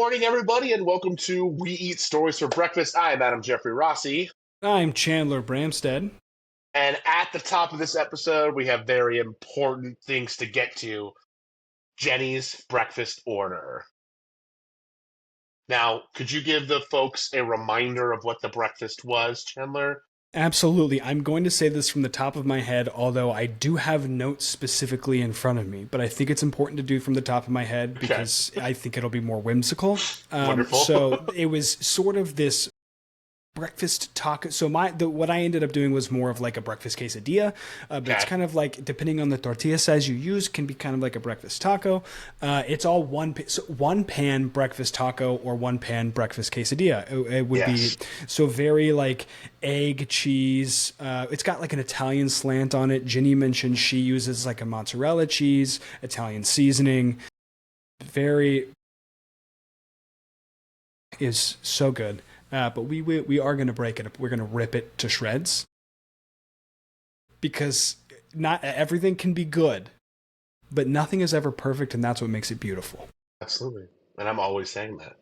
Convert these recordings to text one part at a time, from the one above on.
morning, everybody, and welcome to We Eat Stories for Breakfast. I'm Adam Jeffrey Rossi, I'm Chandler Bramstead. and at the top of this episode, we have very important things to get to. Jenny's breakfast order. Now, could you give the folks a reminder of what the breakfast was, Chandler? Absolutely. I'm going to say this from the top of my head, although I do have notes specifically in front of me, but I think it's important to do from the top of my head Okay, because I think it'll be more whimsical. wonderful. So it was sort of this breakfast taco. So what I ended up doing was more of like a breakfast quesadilla, but it's Okay, kind of like depending on the tortilla size you use, can be kind of like a breakfast taco. It's all one pan breakfast taco or one pan breakfast quesadilla. It would be yes. so very like egg, cheese. It's got like an Italian slant on it. Ginny mentioned she uses like a mozzarella cheese, Italian seasoning. Very is so good. But we are going to break it up. We're going to rip it to shreds because not everything can be good, but nothing is ever perfect, and that's what makes it beautiful. Absolutely. And I'm always saying that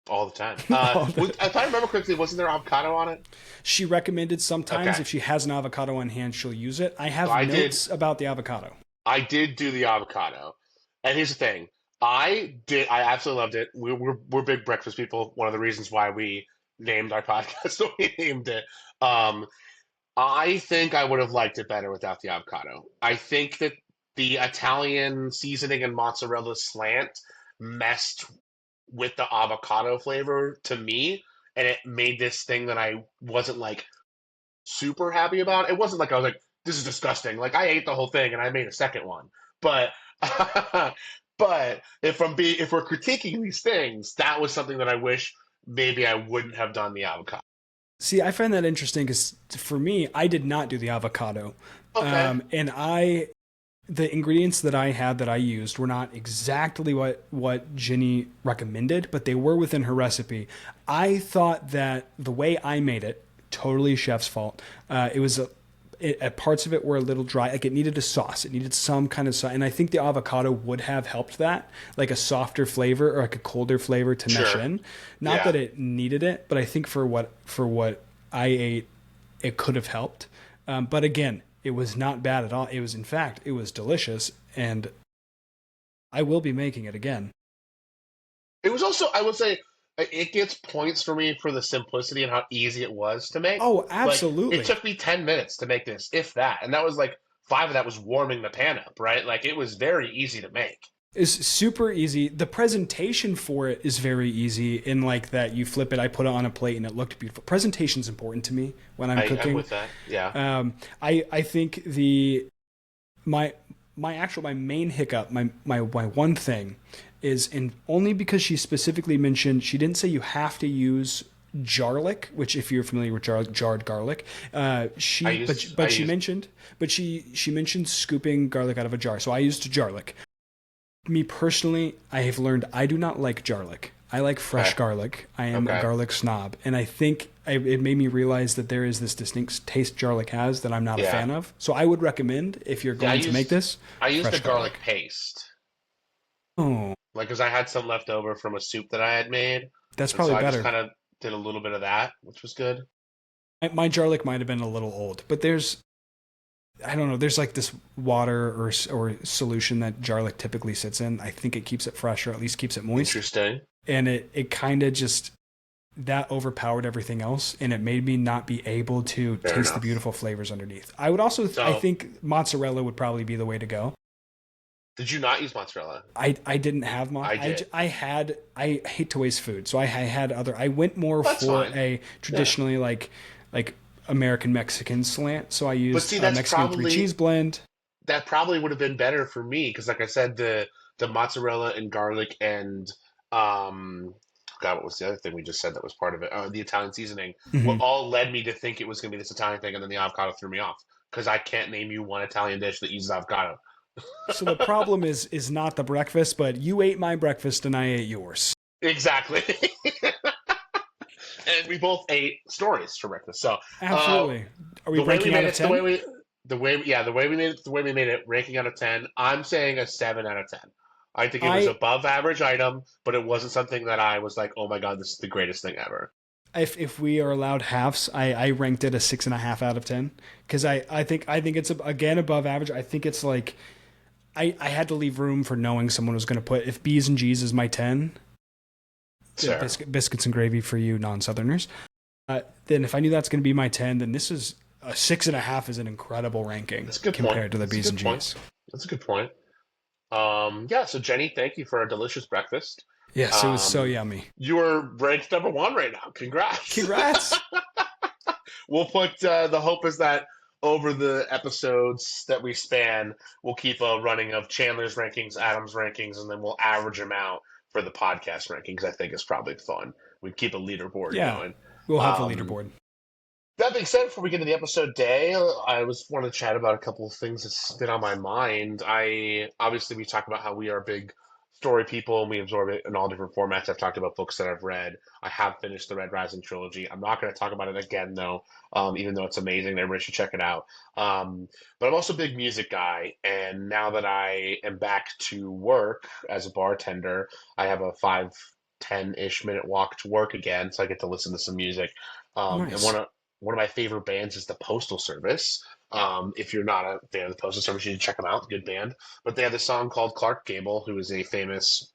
all the time. All the- If I remember correctly, wasn't there avocado on it? She recommended sometimes Okay. if she has an avocado on hand, she'll use it. I So have notes about the avocado. I did do the avocado. And here's the thing. I absolutely loved it. We're big breakfast people. One of the reasons why we named our podcast the way we named it. Um, I think I would have liked it better without the avocado. I think that the Italian seasoning and mozzarella slant messed with the avocado flavor to me, and it made this thing that I wasn't like super happy about. It wasn't like I was like, this is disgusting. Like I ate the whole thing and I made a second one. But but if we're critiquing these things, that was something that I wish maybe I wouldn't have done the avocado. See, I find that interesting because for me, I did not do the avocado, Okay. and the ingredients that I had that I used were not exactly what Ginny recommended, but they were within her recipe. I thought that the way I made it, totally chef's fault. It was parts of it were a little dry. Like it needed a sauce. It needed some kind of sauce, and I think the avocado would have helped that, like a softer flavor or like a colder flavor to mesh Sure. in. Not Yeah. that it needed it, but I think for what I ate, it could have helped. But again, it was not bad at all. It was, in fact, it was delicious, and I will be making it again. It was also, I would say, it gets points for me for the simplicity and how easy it was to make. Oh, Like, it absolutely. took me 10 minutes to make this, if that. And that was like five of that was warming the pan up, right? Like, it was very easy to make. It's super easy. The presentation for it is very easy in like that you flip it, I put it on a plate and it looked beautiful. Presentation's important to me when I'm I'm cooking. with that. Yeah. I think my my main hiccup, my one thing is in only because she specifically mentioned she didn't say you have to use garlic, which if you're familiar with jarred garlic, I she but used, I but she used, mentioned but she mentioned scooping garlic out of a jar. So I used garlic. Me personally, I have learned I do not like garlic. I like fresh okay. garlic. I am a Okay. garlic snob, and I think it made me realize that there is this distinct taste garlic has that I'm not a Yeah. fan of. So I would recommend if you're Yeah, going to make this, I used the fresh garlic garlic. paste. Oh, Like, because I had some left over from a soup that I had made. that's And so probably I just better. kind of did a little bit of that, which was good. My garlic might have been a little old, but I don't know. There's like this water or solution that garlic typically sits in. I think it keeps it fresh or at least keeps it moist, Interesting. and it kind of just that overpowered everything else, and it made me not be able to Fair taste the enough. beautiful flavors underneath. I would also I So, think mozzarella would probably be the way to go. did you not use mozzarella? I didn't have I did. I hate to waste food, so I had other. I went more That's for fine. a Yeah. traditionally like American Mexican slant. So I But used see, a Mexican three cheese blend. that probably would have been better for me because, like I said, the mozzarella and garlic and God, what was the other thing we just said that was part of it? The Italian seasoning. What Hmm. all led me to think it was going to be this Italian thing, and then the avocado threw me off because I can't name you one Italian dish that uses avocado. So the problem is not the breakfast, but you ate my breakfast and I ate yours. Exactly. And we both ate stories for breakfast. So uh, Absolutely. Are we the way we ranking out made of it, 10? the way we made it, the way we made it, ranking out of 10. I'm saying a 7 out of 10. I think it was I above average item, but it wasn't something that I was like, oh my God, this is the greatest thing ever. if we are allowed halves, I ranked it a 6.5 out of 10 because I think it's again above average. I think it's like I had to leave room for knowing someone was going to put if B's and G's is my 10, Sure. biscuits and gravy for you non-Southerners. Then if I knew that's going to be my 10, then this is a 6.5 is an incredible ranking That's a good point. compared to the That's a B's good and point. G's. That's a good point. Yeah, so Jenny, thank you for a delicious breakfast. Yes, it was so Um, yummy. you are ranked number one right now. Congrats. Congrats. We'll put the hope is that over the episodes that we span, we'll keep a running of Chandler's rankings, Adam's rankings, and then we'll average them out for the podcast rankings. I think is probably fun. We keep a leaderboard Yeah, going. we'll have the Um, leaderboard. that being said, before we get into the episode day, I was want to chat about a couple of things that's been on my mind. I obviously we talk about how we are big story people and we absorb it in all different formats. I've talked about books that I've read. I have finished the Red Rising trilogy. I'm not going to talk about it again though, even though it's amazing. Everybody should check it out. But I'm also a big music guy, and now that I am back to work as a bartender, I have a 5-10-ish minute walk to work again, so I get to listen to some music. And Nice. one of my favorite bands is the Postal Service. If you're not a fan of the Postal Service, you should check them out. Good band. But they had this song called Clark Gable, who is a famous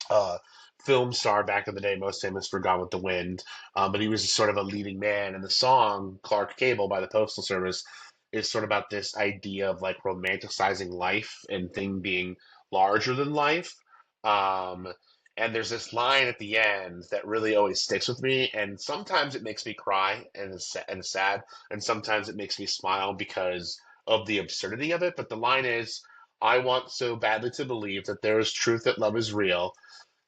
uh, film star back in the day, most famous for Gone with the Wind. But he was sort of a leading man. And the song Clark Gable by the Postal Service is sort of about this idea of like romanticizing life and thing being larger than life. Um, and there's this line at the end that really always sticks with me, and sometimes it makes me cry and is sad, and sometimes it makes me smile because of the absurdity of it. But the line is, "I want so badly to believe that there is truth that love is real,"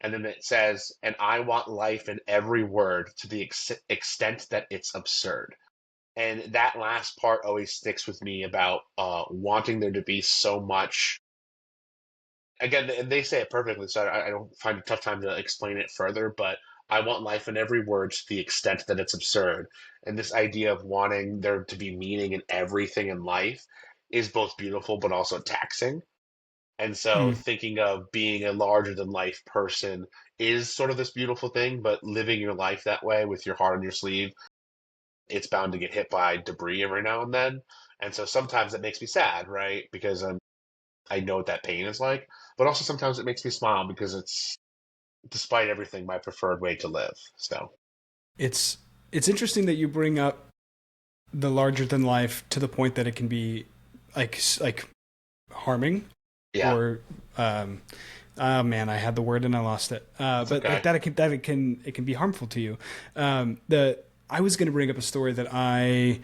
and then it says, "and I want life in every word to the extent that it's absurd." And that last part always sticks with me about wanting there to be so much. Again, and they say it perfectly, so I don't find a tough time to explain it further. But I want life in every word to the extent that it's absurd. And this idea of wanting there to be meaning in everything in life is both beautiful but also taxing. And so Mm. thinking of being a larger than life person is sort of this beautiful thing, but living your life that way with your heart on your sleeve, it's bound to get hit by debris every now and then. And so sometimes it makes me sad, right? Because I know what that pain is like. But also sometimes it makes me smile because it's, despite everything, my preferred way to live. So, It's it's interesting that you bring up the larger than life to the point that it can be like harming yeah, or oh man, I had the word and I lost it. it's But like okay. that it can be harmful to you. The I was going to bring up a story that I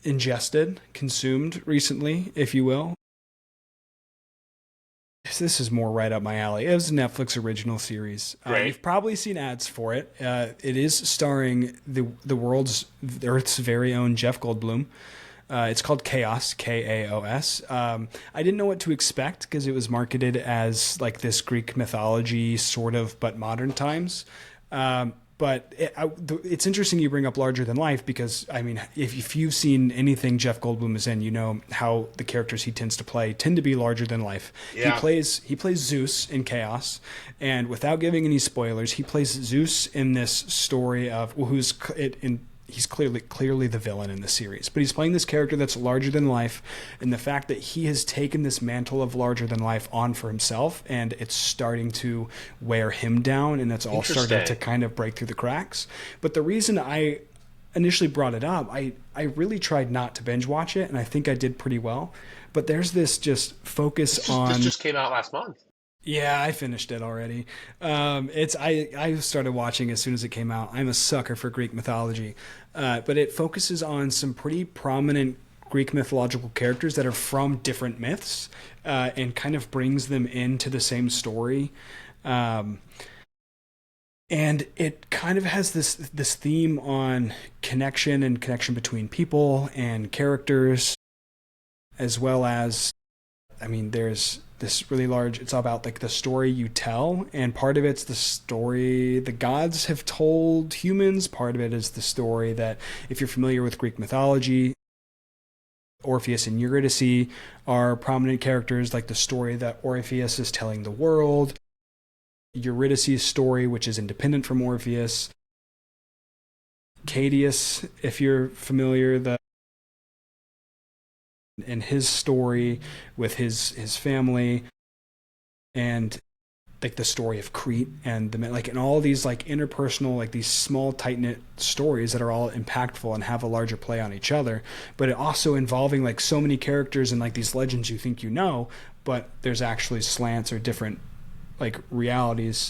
ingested, consumed recently, if you will. This is more right up my alley. It was a Netflix original series. Great. You've probably seen ads for it. It is starring the Earth's very own Jeff Goldblum. It's called Chaos, Kaos. I didn't know what to expect because it was marketed as like this Greek mythology sort of, but modern times. It's interesting you bring up larger than life because I mean, if you've seen anything Jeff Goldblum is in, you know how the characters he tends to play tend to be larger than life. Yeah, He plays Zeus in Chaos, and without giving any spoilers, he plays Zeus in this story of who's in he's clearly the villain in the series, but he's playing this character that's larger than life, and the fact that he has taken this mantle of larger than life on for himself, and it's starting to wear him down, and it's all starting to interesting. kind of break through the cracks. But the reason I initially brought it up, I really tried not to binge watch it, and I think I did pretty well. But there's this just focus This on just came out last month. yeah, I finished it already. I started watching as soon as it came out. I'm a sucker for Greek mythology, but it focuses on some pretty prominent Greek mythological characters that are from different myths, and kind of brings them into the same story. Um, and it kind of has this theme on connection and connection between people and characters, as well as I mean, there's this really large, it's all about like the story you tell, and part of it's the story the gods have told humans, part of it is the story that, if you're familiar with Greek mythology, Orpheus and Eurydice are prominent characters, like the story that Orpheus is telling the world, Eurydice's story, which is independent from Orpheus, Cadius, if you're familiar, the and his story with his family, and like the story of Crete and the like, and all these like interpersonal, like these small tight knit stories that are all impactful and have a larger play on each other, but it also involving like so many characters and like these legends you think you know, but there's actually slants or different like realities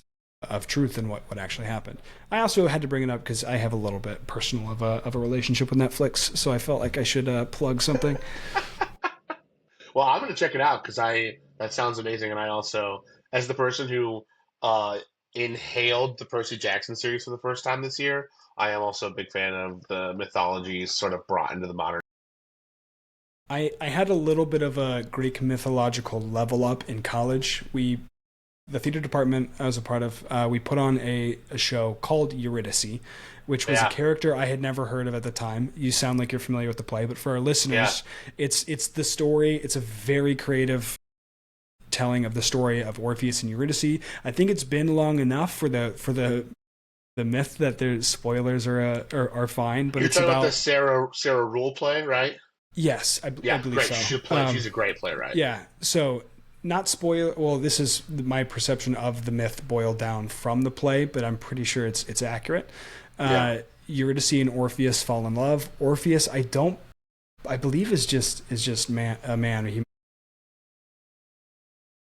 of truth and what actually happened. I also had to bring it up because I have a little bit personal of a relationship with Netflix, so I felt like I should plug something. Well, I'm gonna check it out because I that sounds amazing, and I also, as the person who uh, inhaled the Percy Jackson series for the first time this year, I am also a big fan of the mythology sort of brought into the modern. I had a little bit of a Greek mythological level up in college. The theater department I was a part of, we put on a show called Eurydice, which was a Yeah, character I had never heard of at the time. You sound like you're familiar with the play, but for our yeah. listeners, it's the story. It's a very creative telling of the story of Orpheus and Eurydice. I think it's been long enough for the myth that there's spoilers are fine, but You're it's talking about the about Sarah Rule play, right? yes, I Yeah, believe great. so. She's a great playwright. Yeah, so not spoil. Well, this is my perception of the myth boiled down from the play, but I'm pretty sure it's accurate. Yeah. Eurydice and Orpheus fall in love. Orpheus, I believe is just a man.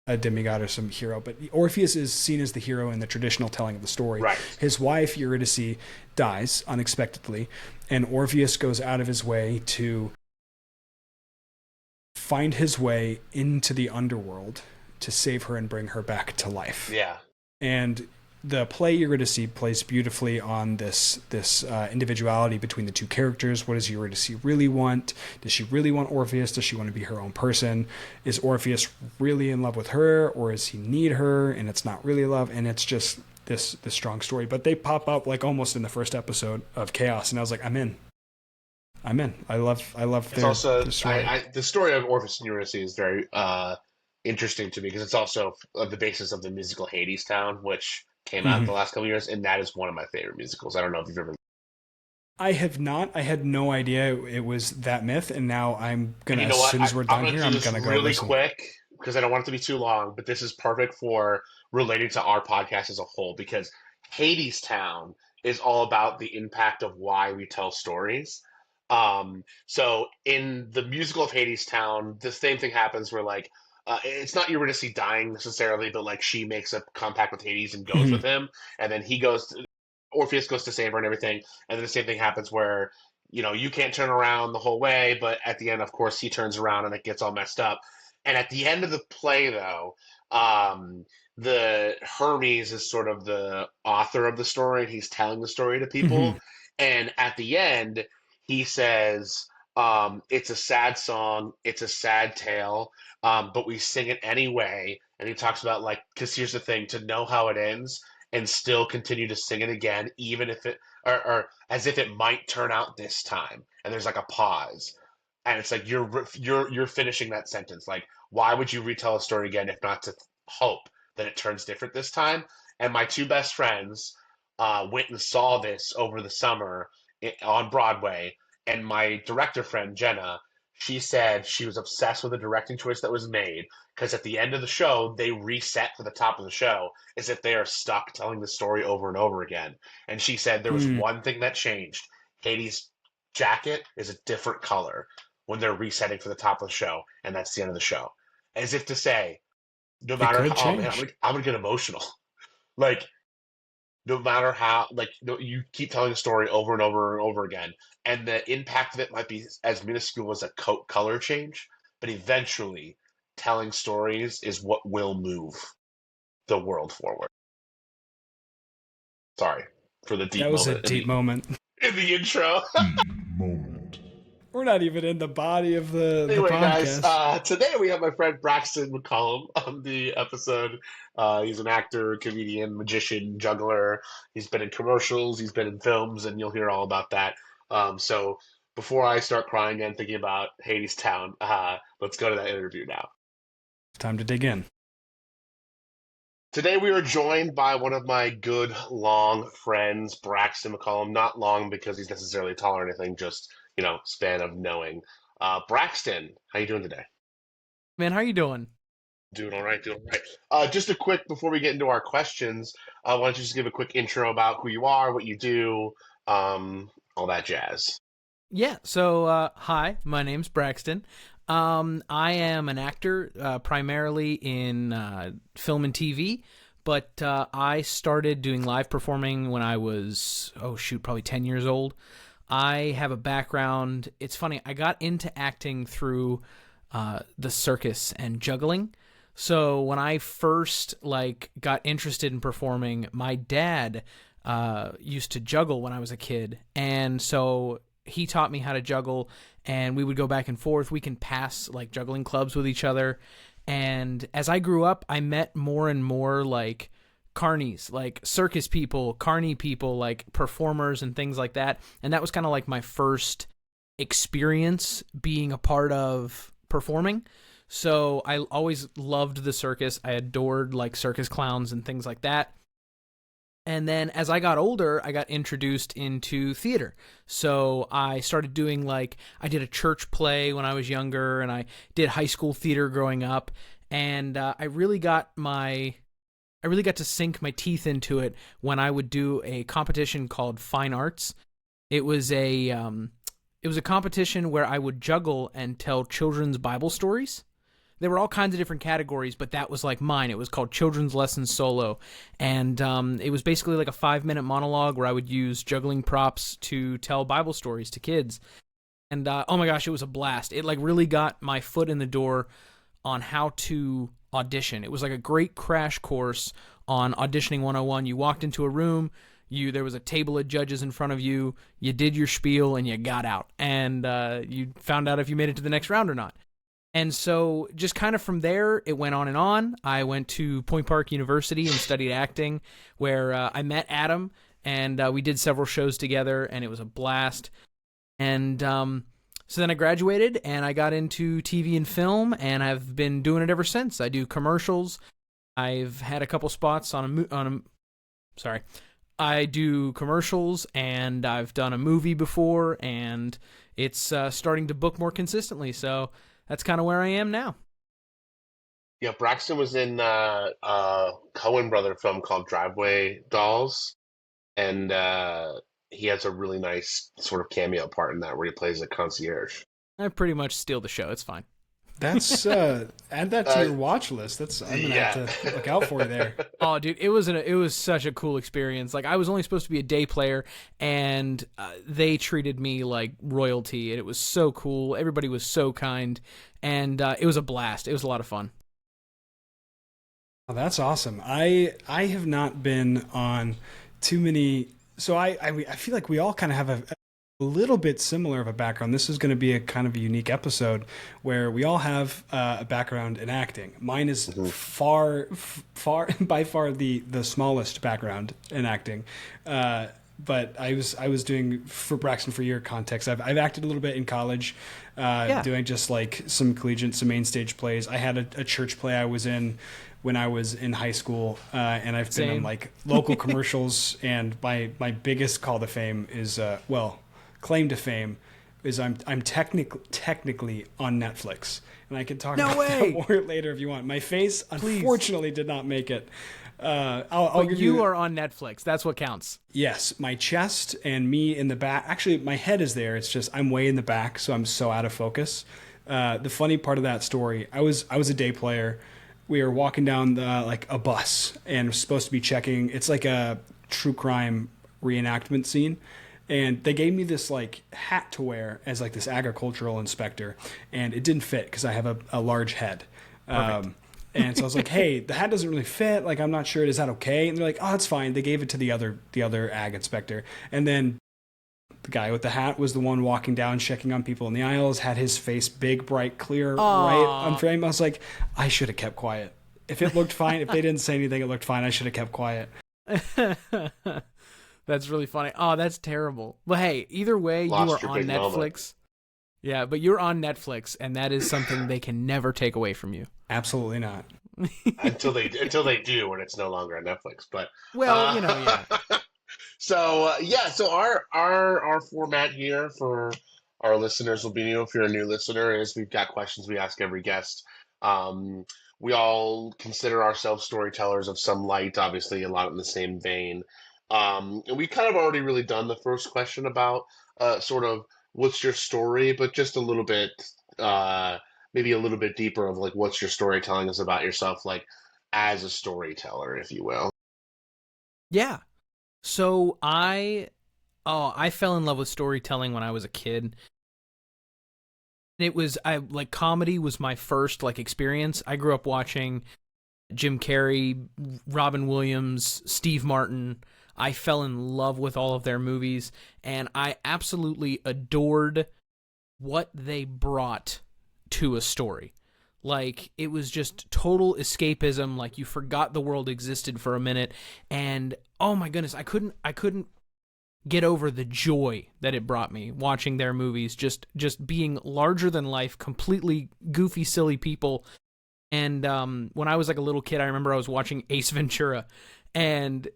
A demigod or some hero, but Orpheus is seen as the hero in the traditional telling of the story. Right. His wife Eurydice dies unexpectedly, and Orpheus goes out of his way to find his way into the underworld to save her and bring her back to life. Yeah. And the play Eurydice plays beautifully on this individuality between the two characters. What does Eurydice really want? Does she really want Orpheus? Does she want to be her own person? Is Orpheus really in love with her, or does he need her and it's not really love? And it's just this strong story. But they pop up like almost in the first episode of Chaos, and I was like, I'm in. I'm in. I love It's also the story. the story of Orpheus and Eurydice is very interesting to me because it's also the basis of the musical Hades Town, which came out in the Mhm. last couple of years, and that is one of my favorite musicals. I don't know if you've ever. I have not. I had no idea it was that myth, and now I'm And gonna, you as know what? soon as we're I'm done going to here, do I'm this gonna go really listen. quick because I don't want it to be too long, but this is perfect for relating to our podcast as a whole because Hades Town is all about the impact of why we tell stories. So in the musical of Hades Town, the same thing happens where like it's not Eurydice dying necessarily, but like she makes a compact with Hades and goes with Mhm. him, and then Orpheus goes to save her and everything, and then the same thing happens where you can't turn around the whole way, but at the end, of course, he turns around and it gets all messed up. And at the end of the play, though, the Hermes is sort of the author of the story, and he's telling the story to people. Mhm. And at the end, he says, "It's a sad song, it's a sad tale, but we sing it anyway." And he talks about like, because here's the thing: to know how it ends and still continue to sing it again, even if it or as if it might turn out this time. And there's like a pause, and it's like you're finishing that sentence. Like, why would you retell a story again if not to hope that it turns different this time? And my two best friends went and saw this over the summer on Broadway, and my director friend Jenna. She said she was obsessed with the directing choice that was made because at the end of the show, they reset for the top of the show as if they are stuck telling the story over and over again. And she said there was Hmm. one thing that changed. Katie's jacket is a different color when they're resetting for the top of the show, and that's the end of the show. As if to say, no It matter how, could oh man, change. I'm gonna get emotional. Like, no matter how, like, you keep telling the story over and over and over again, and the impact of it might be as minuscule as a coat color change, but eventually, telling stories is what will move the world forward. Sorry for the deep That was a moment deep moment. in the intro. Deep moment. We're not even in the body of the Anyway, guys, podcast. today we have my friend Braxton McCollum on the episode. He's an actor, comedian, magician, juggler. He's been in commercials, he's been in films, and you'll hear all about that. So before I start crying again thinking about Hadestown, let's go to that interview now. Time to dig in. Today we are joined by one of my good long friends, Braxton McCollum. Not long because he's necessarily tall or anything, just span of knowing. Braxton, how you doing today? Man, how you doing? Doing all right, doing all right. Just a quick before we get into our questions, why don't you just give a quick intro about who you are, what you do, all that jazz. Yeah, so hi, my name's Braxton. I am an actor, primarily in film and TV, but I started doing live performing when I was, oh shoot, probably 10 years old. I have a background. It's funny, I got into acting through the circus and juggling. So when I first got interested in performing, my dad used to juggle when I was a kid, and so he taught me how to juggle, and we would go back and forth. We can pass juggling clubs with each other, and as I grew up, I met more and more carnies, circus people, carny people, performers and things like that, and that was kind of my first experience being a part of performing. So I always loved the circus. I adored circus clowns and things like that. And then as I got older, I got introduced into theater. So I started doing I did a church play when I was younger, and I did high school theater growing up. And I really got to sink my teeth into it when I would do a competition called Fine Arts. It was a competition where I would juggle and tell children's Bible stories. There were all kinds of different categories, but that was mine. It was called Children's Lessons Solo, and it was basically a 5-minute monologue where I would use juggling props to tell Bible stories to kids. And oh my gosh, it was a blast. It really got my foot in the door on how to audition. It was a great crash course on auditioning 101. You walked into a room, there was a table of judges in front of you, you did your spiel, and you got out. And you found out if you made it to the next round or not. And so just kind of from there, it went on and on. I went to Point Park University and studied acting, where I met Adam, and we did several shows together, and it was a blast. And so then I graduated, and I got into TV and film, and I've been doing it ever since. I do commercials. I've had a couple spots I do commercials, and I've done a movie before, and it's starting to book more consistently, so that's kind of where I am now. Yeah, Braxton was in a Coen brother film called Driveway Dolls, and he has a really nice sort of cameo part in that where he plays a concierge. I pretty much steal the show. It's fine. That's add that to your watch list. I'm gonna have to look out for you there. Oh, dude, it was such a cool experience. I was only supposed to be a day player, and they treated me like royalty, and it was so cool. Everybody was so kind, and it was a blast. It was a lot of fun. Oh, that's awesome. I have not been on too many. So I feel like we all kind of have a little bit similar of a background. This is going to be a kind of a unique episode where we all have a background in acting. Mine is far by far the smallest background in acting. But I was doing, for Braxton, for your context, I've acted a little bit in college, doing just some collegiate, some main stage plays. I had a church play I was in when I was in high school, and I've been on local commercials. And my biggest call to fame is claim to fame is I'm technically on Netflix, and I can talk about that more later if you want. My face, unfortunately, did not make it. I'll give you are on Netflix. That's what counts. Yes, my chest and me in the back. Actually, my head is there. It's just I'm way in the back, so I'm so out of focus. The funny part of that story, I was a day player. We were walking down a bus, and we're supposed to be checking. It's like a true crime reenactment scene. And they gave me this hat to wear as this agricultural inspector, and it didn't fit because I have a large head. And so I was like, "Hey, the hat doesn't really fit. I'm not sure. Is that okay?" And they're like, "Oh, it's fine." They gave it to the other ag inspector, and then the guy with the hat was the one walking down, checking on people in the aisles. Had his face big, bright, clear, right on frame. I was like, I should have kept quiet. If it looked fine, if they didn't say anything, it looked fine. I should have kept quiet. That's really funny. Oh, that's terrible. Well, hey, either way, you Lost are your on big Netflix. moment. Yeah, but you're on Netflix, and that is something they can never take away from you. Absolutely not. Until they do, and it's no longer on Netflix. But Well, uh, yeah. so our format here for our listeners will be new. If you're a new listener, is we've got questions we ask every guest. Um, we all consider ourselves storytellers of some light, obviously a lot in the same vein. And we kind of already really done the first question about sort of what's your story, but just a little bit, uh, maybe a little bit deeper of like what's your storytelling is about yourself, like as a storyteller, if you will. Yeah. So I fell in love with storytelling when I was a kid. It was I like comedy was my first like experience. I grew up watching Jim Carrey, Robin Williams, Steve Martin. I fell in love with all of their movies, and I absolutely adored what they brought to a story. Like, it was just total escapism. Like, you forgot the world existed for a minute, and oh my goodness, I couldn't get over the joy that it brought me watching their movies, just being larger than life, completely goofy, silly people. And when I was like a little kid, I remember I was watching Ace Ventura, and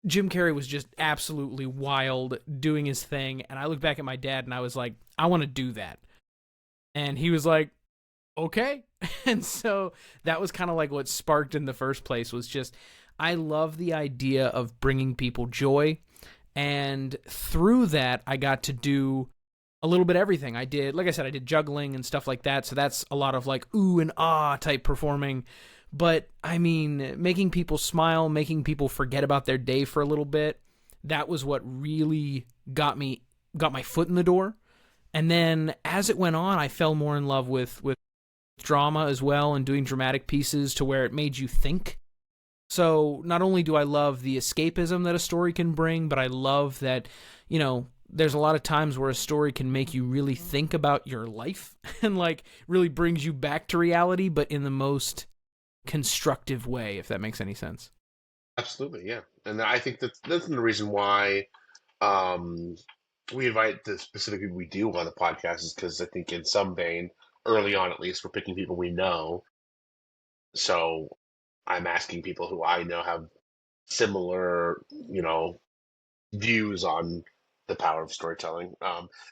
Jim Carrey was just absolutely wild doing his thing. And I looked back at my dad and I was like, I want to do that. And he was like, okay. And so that was kind of like what sparked in the first place was just, I love the idea of bringing people joy. And through that, I got to do a little bit of everything. I did, like I said, I did juggling and stuff like that. So that's a lot of like ooh and ah type performing. But I mean, making people smile, making people forget about their day for a little bit, that was what really got my foot in the door. And then as it went on, I fell more in love with drama as well and doing dramatic pieces to where it made you think. So not only do I love the escapism that a story can bring, but I love that, there's a lot of times where a story can make you really think about your life and like really brings you back to reality, but in the most constructive way, if that makes any sense. Absolutely, yeah. And I think that's the reason why um, we invite the specific people we do on the podcast is because I think in some vein, early on at least, we're picking people we know. So I'm asking people who I know have similar, views on the power of storytelling.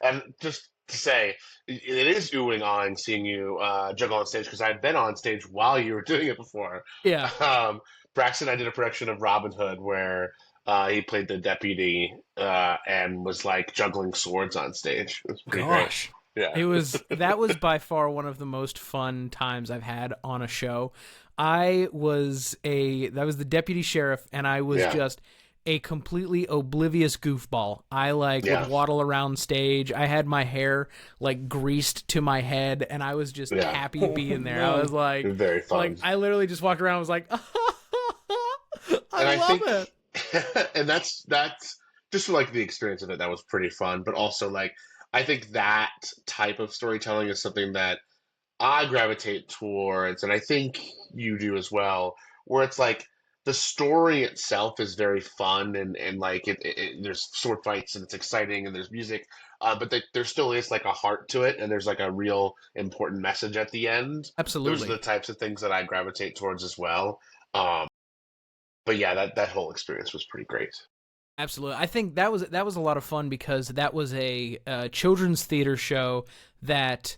And just to say, it is oohing on seeing you juggle on stage because I've been on stage while you were doing it before. Yeah. Braxton, I did a production of Robin Hood where he played the deputy and was like juggling swords on stage. It was pretty great. Gosh. Yeah. That was by far one of the most fun times I've had on a show. That was the deputy sheriff, and I was Yeah. just a completely oblivious goofball. I Yeah. would waddle around stage. I had my hair like greased to my head, and I was just Yeah. happy to be in there. No. I was like, Very fun. like I literally just walked around. And was like, And I love it. and that's just for like the experience of it, that was pretty fun. But also like I think that type of storytelling is something that I gravitate towards, and I think you do as well, where it's like the story itself is very fun and like there's sword fights and it's exciting and there's music, but there still is like a heart to it and there's like a real important message at the end. Those are Absolutely. the types of things that I gravitate towards as well. Um, but yeah, that whole experience was pretty great. Absolutely. I think that was a lot of fun because that was a children's theater show that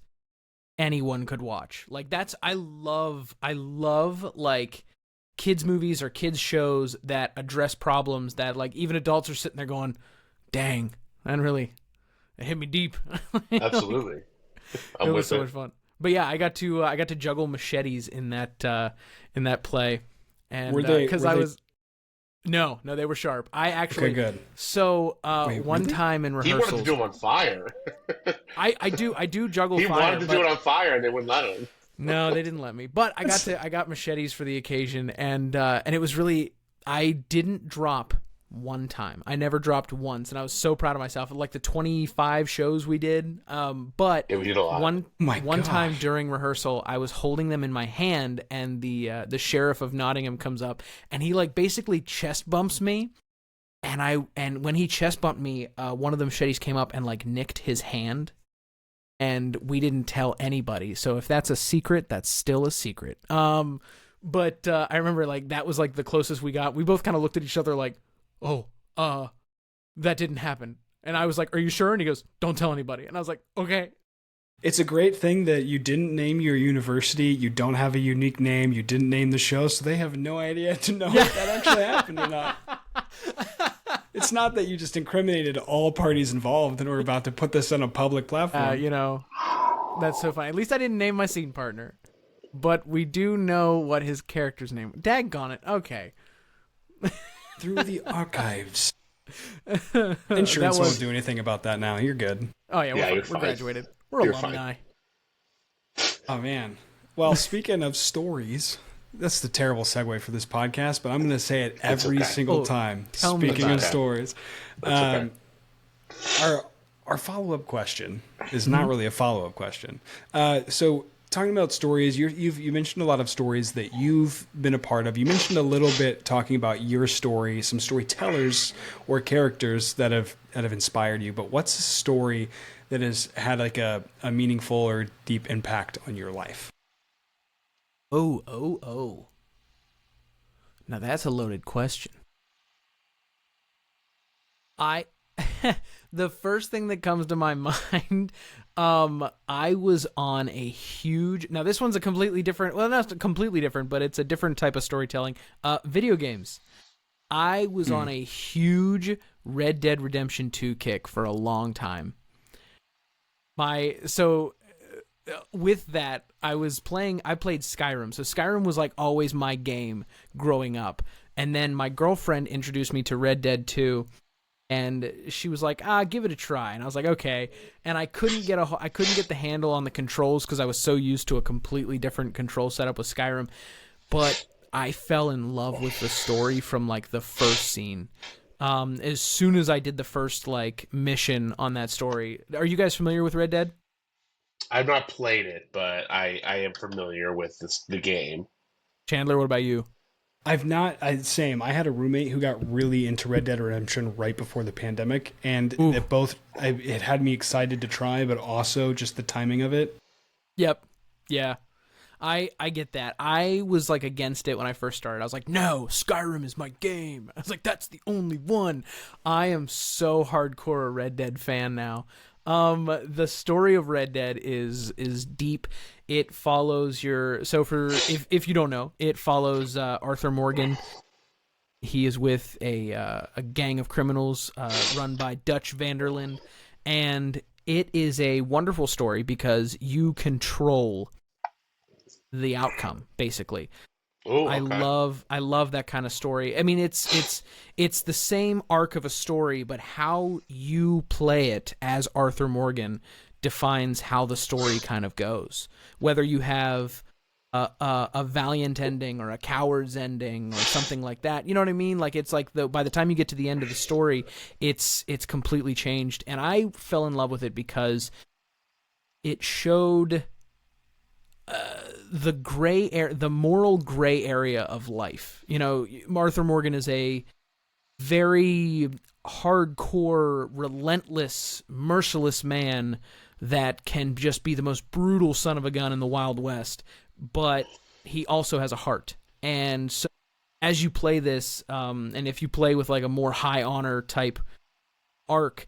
anyone could watch. Like I love like kids movies or kids shows that address problems that like even adults are sitting there going, "Dang, it hit me deep." Absolutely. It I'm was with so it. much fun. But yeah, I got to juggle machetes in that play, and Were they? because were I they- was no, they were sharp. I actually Okay, good. So Wait, one really? time in He wanted to rehearsals, do them on fire. I do juggle He fire. wanted to but do it on fire and they wouldn't let him. no, they didn't let me. But I got machetes for the occasion, and it was really I didn't drop one time. I never dropped once, and I was so proud of myself. Like the 25 shows we did, but Yeah, we did a lot. one time gosh. during rehearsal, I was holding them in my hand, and the sheriff of Nottingham comes up, and he like basically chest bumps me. and when he chest bumped me, one of the machetes came up and like nicked his hand, and we didn't tell anybody. So if that's a secret, that's still a secret. But I remember like that was like the closest we got. We both kind of looked at each other like, oh, that didn't happen. And I was like, are you sure? And he goes, don't tell anybody. And I was like, okay. It's a great thing that you didn't name your university, you don't have a unique name, you didn't name the show, so they have no idea to know if that actually happened or not. It's not that you just incriminated all parties involved and we're about to put this on a public platform. You know, that's so funny. At least I didn't name my scene partner. But we do know what his character's name was. Daggone it. Okay. Through the archives. Insurance won't do anything about that now. You're good. Oh, yeah, we're graduated. We're alumni. Oh, man. Well, speaking of stories, that's the terrible segue for this podcast, but I'm going to say it every single time. Speaking of stories. Our follow-up question is not really a follow-up question. So talking about stories, you mentioned a lot of stories that you've been a part of. You mentioned a little bit talking about your story, some storytellers or characters that have inspired you. But what's a story that has had like a meaningful or deep impact on your life? Oh. Now that's a loaded question. The first thing that comes to my mind, I was on a huge, now this one's a completely different, well, not completely different, but it's a different type of storytelling, video games. I was on a huge Red Dead Redemption 2 kick for a long time. With that, I played Skyrim. So Skyrim was like always my game growing up. And then my girlfriend introduced me to Red Dead 2. And she was like, give it a try. And I was like, okay. And I couldn't get the handle on the controls because I was so used to a completely different control setup with Skyrim. But I fell in love with the story from like the first scene. As soon as I did the first like mission on that story. Are you guys familiar with Red Dead? I've not played it, but I am familiar with the game. Chandler, what about you? I've not. Same. I had a roommate who got really into Red Dead Redemption right before the pandemic, and it had me excited to try, but also just the timing of it. Yep. Yeah. I get that. I was like against it when I first started. I was like, no, Skyrim is my game. I was like, that's the only one. I am so hardcore a Red Dead fan now. The story of Red Dead is deep. It follows if you don't know, it follows Arthur Morgan. He is with a gang of criminals run by Dutch Vanderlyn, and it is a wonderful story because you control the outcome, basically. Oh, okay. I love that kind of story. I mean, it's the same arc of a story, but how you play it as Arthur Morgan defines how the story kind of goes. Whether you have a valiant ending or a coward's ending or something like that, you know what I mean? Like it's like by the time you get to the end of the story, it's completely changed. And I fell in love with it because it showed the moral gray area of life. You know, Arthur Morgan is a very hardcore, relentless, merciless man that can just be the most brutal son of a gun in the Wild West, but he also has a heart. And so as you play this, and if you play with like a more high honor type arc,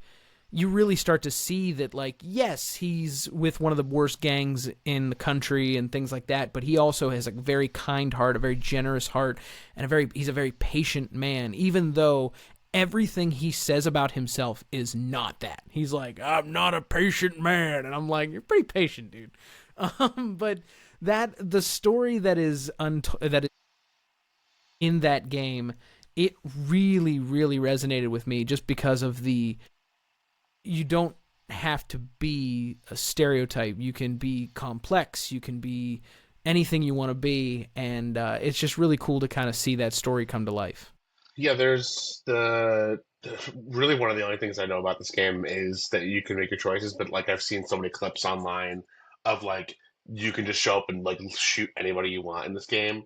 you really start to see that, like, yes, he's with one of the worst gangs in the country and things like that, but he also has a very kind heart, a very generous heart, and he's a very patient man, even though everything he says about himself is not that. He's like, I'm not a patient man, and I'm like, you're pretty patient, dude. But the story that is in that game, it really, really resonated with me just because of you don't have to be a stereotype. You can be complex. You can be anything you want to be. And it's just really cool to kind of see that story come to life. Yeah, there's really one of the only things I know about this game is that you can make your choices, but like I've seen so many clips online of like you can just show up and like shoot anybody you want in this game.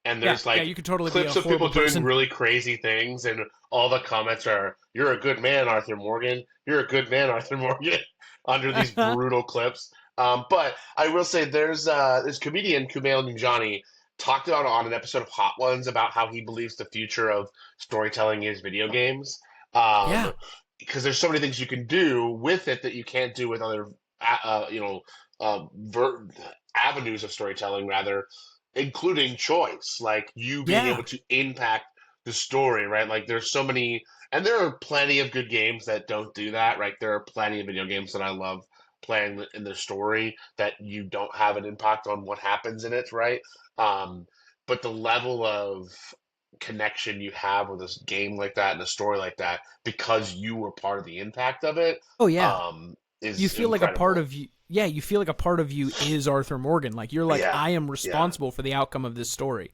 and Yeah, there's yeah, like you could totally be a clips of people horrible doing person. really crazy things, and all the comments are, "You're a good man, Arthur Morgan. You're a good man, Arthur Morgan," under these brutal clips. But I will say, there's this comedian Kumail Nanjiani talked about on an episode of Hot Ones about how he believes the future of storytelling is video games. Yeah. Because there's so many things you can do with it that you can't do with other, you know, ver avenues of storytelling, rather, including choice, like you being Yeah. able to impact the story, right? Like there's so many, and there are plenty of good games that don't do that, right? There are plenty of video games that I love playing in the story that you don't have an impact on what happens in it, right? Um, but the level of connection you have with this game like that and a story like that because you were part of the impact of it, Oh yeah. You is feel like a part incredible. of you. Yeah, you feel like a part of you is Arthur Morgan. Like you're like, Yeah, I am yeah. responsible for the outcome of this story.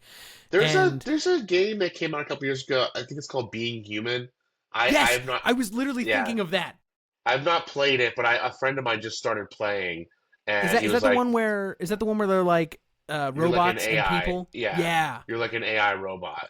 There's a And there's a game that came out a couple years ago. I think it's called Being Human. I yes, have not, I was literally yeah, thinking of that. I've not played it, but a friend of mine just started playing, Is and that he is was that the like, one where is that the one where they're like "You're like an robots and AI, people? yeah, Yeah, you're like an AI robot."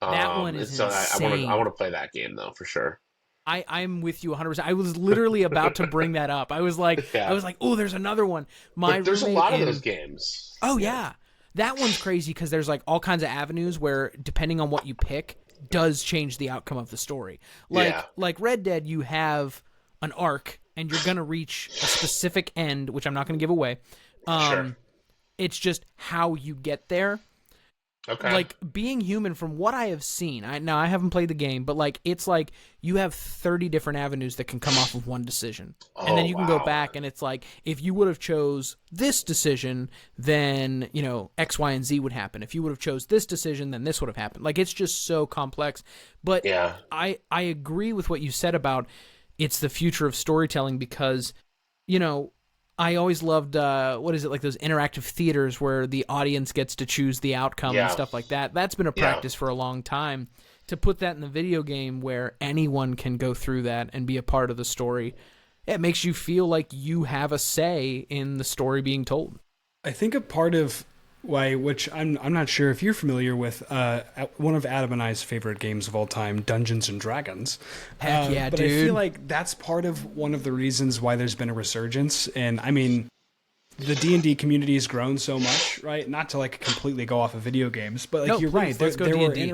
that one And is so I insane. want to play that game though for sure. I'm with you 100%. I was literally about to bring that up. I Yeah, was like, oh, there's another one. My but there's a roommate lot of those in games. Oh Yeah, yeah. That one's crazy because there's like all kinds of avenues where depending on what you pick does change the outcome of the story. yeah, Like Red Dead, you have an arc and you're gonna reach a specific end, which I'm not gonna give away. sure. Um, it's just how you get there. Okay. Like Being Human, from what I have seen, I haven't played the game, but like it's like you have 30 different avenues that can come off of one decision, and then Oh you can go wow. back and it's like if you would have chose this decision, then X, Y, and Z would happen. If you would have chose this decision, then this would have happened. Like it's just so complex. But Yeah. I agree with what you said about it's the future of storytelling because you know I always loved what is it, like those interactive theaters where the audience gets to choose the outcome and Yeah. stuff like that. That's been a Yeah. practice for a long time. To put that in the video game where anyone can go through that and be a part of the story, it makes you feel like you have a say in the story being told. I think a part of why, which I'm not sure if you're familiar with, one of Adam and I's favorite games of all time, Dungeons and Dragons. Heck yeah, But I feel dude. like that's part of one of the reasons why there's been a resurgence. And I mean, the D&D community has grown so much, right? Not to like completely go off of video games, but like No, you're please, right. let's go There were D&D.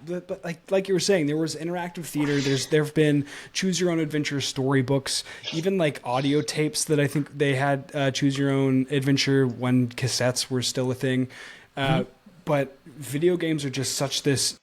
but like you were saying, there was interactive theater. There've been choose your own adventure storybooks, even like audio tapes that I think they had choose your own adventure when cassettes were still a thing. But video games are just such this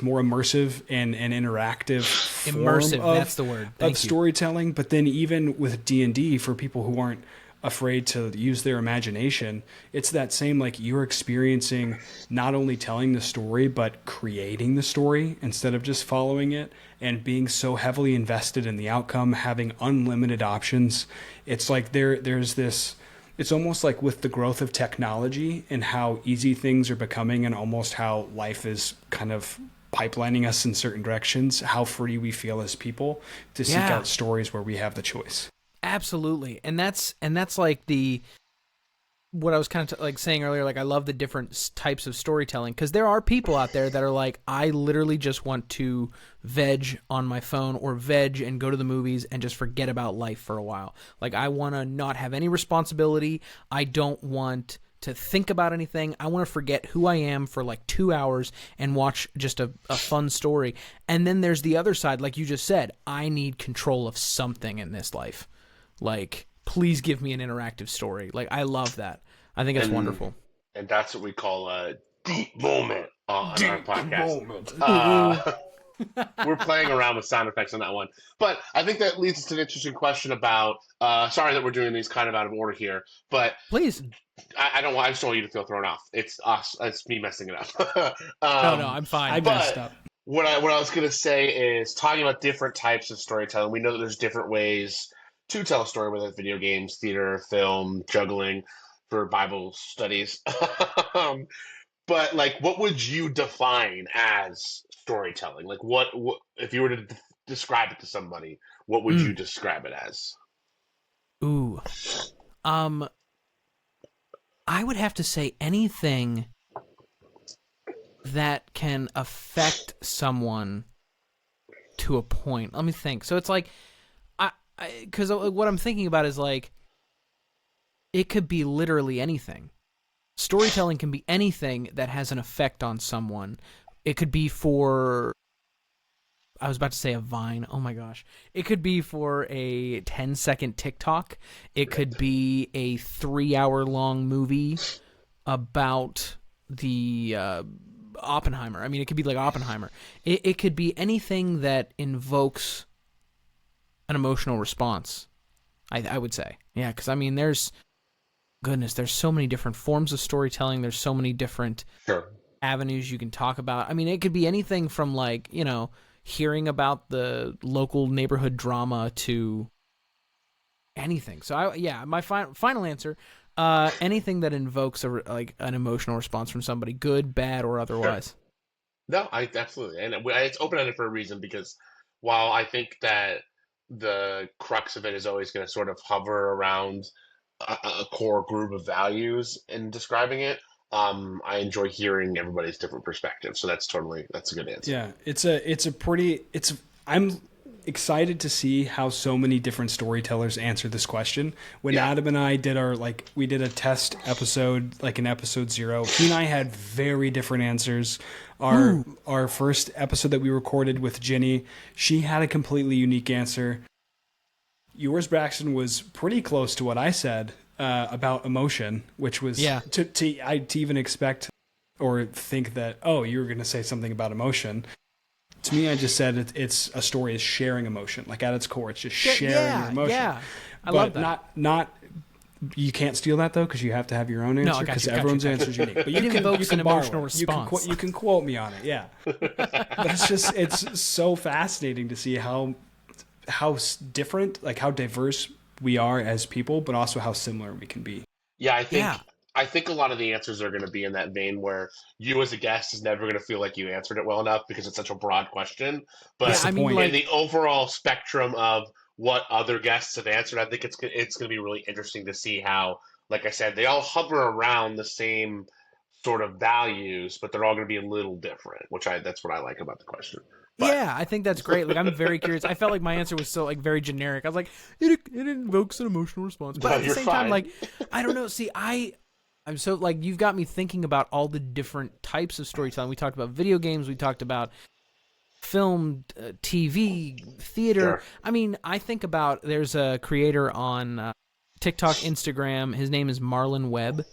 more immersive and interactive form Immersive, of, that's the word. Thank you. storytelling. But then even with D&D, for people who aren't afraid to use their imagination, it's that same, like, you're experiencing not only telling the story but creating the story instead of just following it, and being so heavily invested in the outcome, having unlimited options. It's like there's this, it's almost like with the growth of technology and how easy things are becoming, and almost how life is kind of pipelining us in certain directions, how free we feel as people to seek Yeah. out stories where we have the choice. Absolutely. And that's like the what I was kind of like saying earlier, like I love the different types of storytelling because there are people out there that are like, I literally just want to veg on my phone or veg and go to the movies and just forget about life for a while. Like I want to not have any responsibility. I don't want to think about anything. I want to forget who I am for like 2 hours and watch just a fun story. And then there's the other side, like you just said, I need control of something in this life. Like, please give me an interactive story. Like, I love that. I think it's And wonderful. and that's what we call a deep moment on our podcast. Moment. Uh, we're playing around with sound effects on that one, but I think that leads us to an interesting question about. Sorry that we're doing these kind of out of order here, but Please. I don't want. I just don't want you to feel thrown off. It's us. It's me messing it up. No, I'm I fine. messed but up. what I was gonna say is talking about different types of storytelling. We know that there's different ways to tell a story, whether it's video games, theater, film, juggling, for Bible studies. um, but like, what would you define as storytelling? Like, what if you were to describe it to somebody? What would you Mm. describe it as? Ooh. Um, I would have to say anything that can affect someone to a point. Let me think. So it's like, because what I'm thinking about is like, it could be literally anything. Storytelling can be anything that has an effect on someone. It could be for, I was about to say a Vine. Oh my gosh. It could be for a 10-second TikTok. It could be a 3-hour-long movie about the Oppenheimer. I mean, it could be like Oppenheimer. It could be anything that invokes an emotional response, I would say. Yeah, because I mean, there's so many different forms of storytelling. There's so many different avenues you can talk about. I mean, it could be anything from like, hearing about the local neighborhood drama to anything. So my final answer, anything that invokes an emotional response from somebody, good, bad, or otherwise. Sure. No, I absolutely, and it's open-ended for a reason, because while I think that the crux of it is always going to sort of hover around a core group of values in describing it, I enjoy hearing everybody's different perspectives. So that's a good answer. Yeah, I'm excited to see how so many different storytellers answer this question. When Adam and I did we did a test episode, like in episode 0, he and I had very different answers. Our first episode that we recorded with Ginny, she had a completely unique answer. Yours, Braxton, was pretty close to what I said about emotion, which was to even expect or think that, you were going to say something about emotion. To me, I just said it's a story is sharing emotion. Like at its core, it's just sharing your emotion. Yeah, I love that. Not you can't steal that though, because you have to have your own answer, because everyone's answer is unique. But you can an emotional it. response. You can quote me on it, yeah. But it's so fascinating to see how different, like how diverse we are as people, but also how similar we can be. Yeah, I think a lot of the answers are going to be in that vein where you as a guest is never going to feel like you answered it well enough because it's such a broad question. But in the overall spectrum of what other guests have answered, I think it's going to be really interesting to see how, like I said, they all hover around the same sort of values, but they're all going to be a little different, that's what I like about the question. But. Yeah, I think that's great. Like, I'm very curious. I felt like my answer was so very generic. I was like, it invokes an emotional response, but at the same time, I don't know. See, I'm so you've got me thinking about all the different types of storytelling. We talked about video games. We talked about film, TV, theater. Sure. I mean, I think about there's a creator on TikTok, Instagram. His name is Marlon Webb.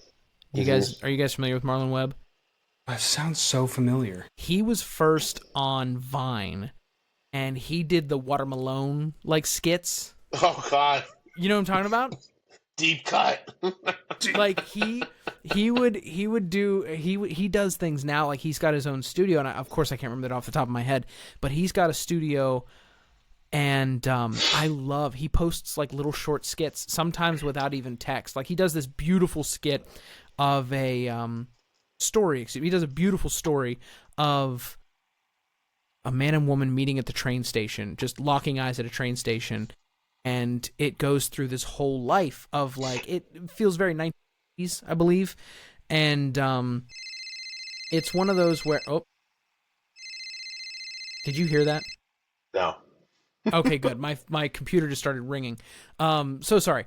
Are you guys familiar with Marlon Webb? That sounds so familiar. He was first on Vine, and he did the Watermelon skits. Oh God! You know what I'm talking about? Deep cut. He does things now. Like, he's got his own studio, and of course I can't remember that off the top of my head, but he's got a studio, and he posts little short skits, sometimes without even text. Like, he does this beautiful skit of a story. He does a beautiful story of a man and woman meeting at the train station, just locking eyes at a train station. And it goes through this whole life of it feels very 1980s, I believe. And it's one of those where, did you hear that? No. Okay, good. My computer just started ringing. So sorry.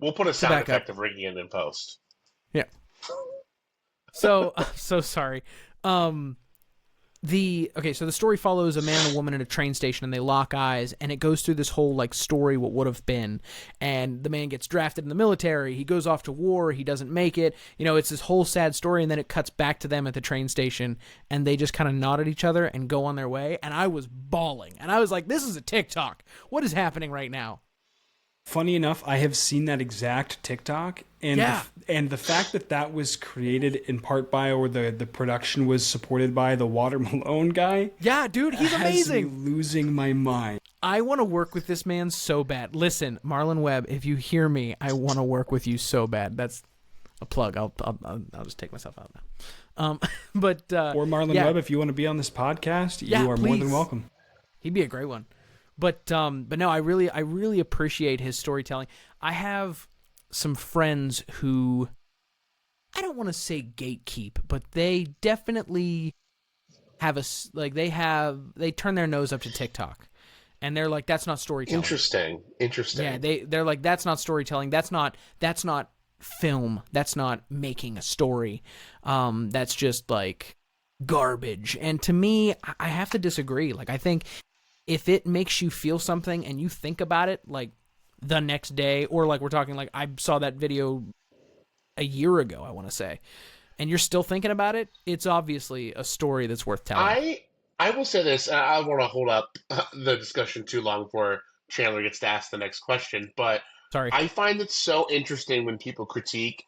We'll put a sound effect of ringing in post. Yeah. So sorry. So the story follows a man and a woman at a train station, and they lock eyes, and it goes through this whole story what would have been. And the man gets drafted in the military, he goes off to war, he doesn't make it. It's this whole sad story, and then it cuts back to them at the train station, and they just kind of nod at each other and go on their way. And I was bawling, and I was like, this is a TikTok. What is happening right now? Funny enough, I have seen that exact TikTok, and the fact that was created in part by, or the production was supported by, the Watermelon guy. Yeah, dude, he's amazing. Has me losing my mind. I want to work with this man so bad. Listen, Marlon Webb, if you hear me, I want to work with you so bad. That's a plug. I'll just take myself out now. Or Marlon Webb, if you want to be on this podcast, you are more than welcome. He'd be a great one. But no, I really appreciate his storytelling. I have some friends who, I don't want to say gatekeep, but they definitely they turn their nose up to TikTok, and they're like, that's not storytelling. Interesting. Yeah, they're like, that's not storytelling. That's not film. That's not making a story. That's just like garbage. And to me, I have to disagree. Like, I think if it makes you feel something and you think about it, like the next day, or like we're talking, like I saw that video a year ago, I want to say, and you're still thinking about it, it's obviously a story that's worth telling. I will say this. I don't want to hold up the discussion too long before Chandler gets to ask the next question, but Sorry. I find it so interesting when people critique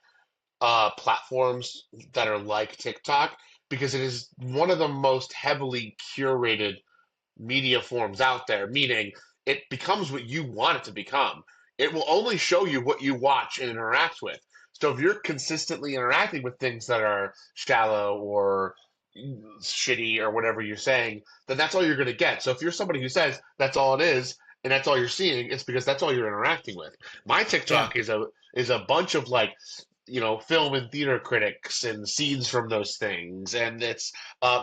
platforms that are like TikTok because it is one of the most heavily curated media forms out there, meaning it becomes what you want it to become. It will only show you what you watch and interact with. So if you're consistently interacting with things that are shallow or shitty or whatever you're saying, then that's all you're going to get. So if you're somebody who says that's all it is and that's all you're seeing, it's because that's all you're interacting with. My Yeah. TikTok is a bunch of like film and theater critics and scenes from those things, and it's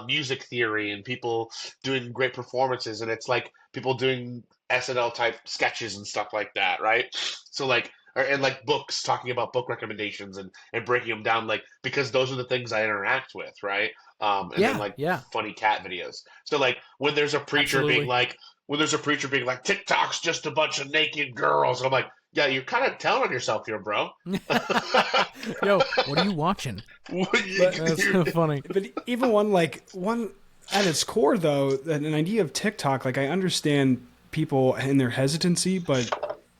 music theory and people doing great performances, and it's like people doing SNL type sketches and stuff like that, right? So like, and like books, talking about book recommendations and breaking them down, like because those are the things I interact with, right? And then Yeah. like Yeah. funny cat videos. So like Absolutely. when there's a preacher being like TikTok's just a bunch of naked girls, I'm like, yeah, you're kind of telling on yourself here, bro. Yo, what are you watching? But That's so funny. but even one at its core though, an idea of TikTok, like I understand people and their hesitancy, but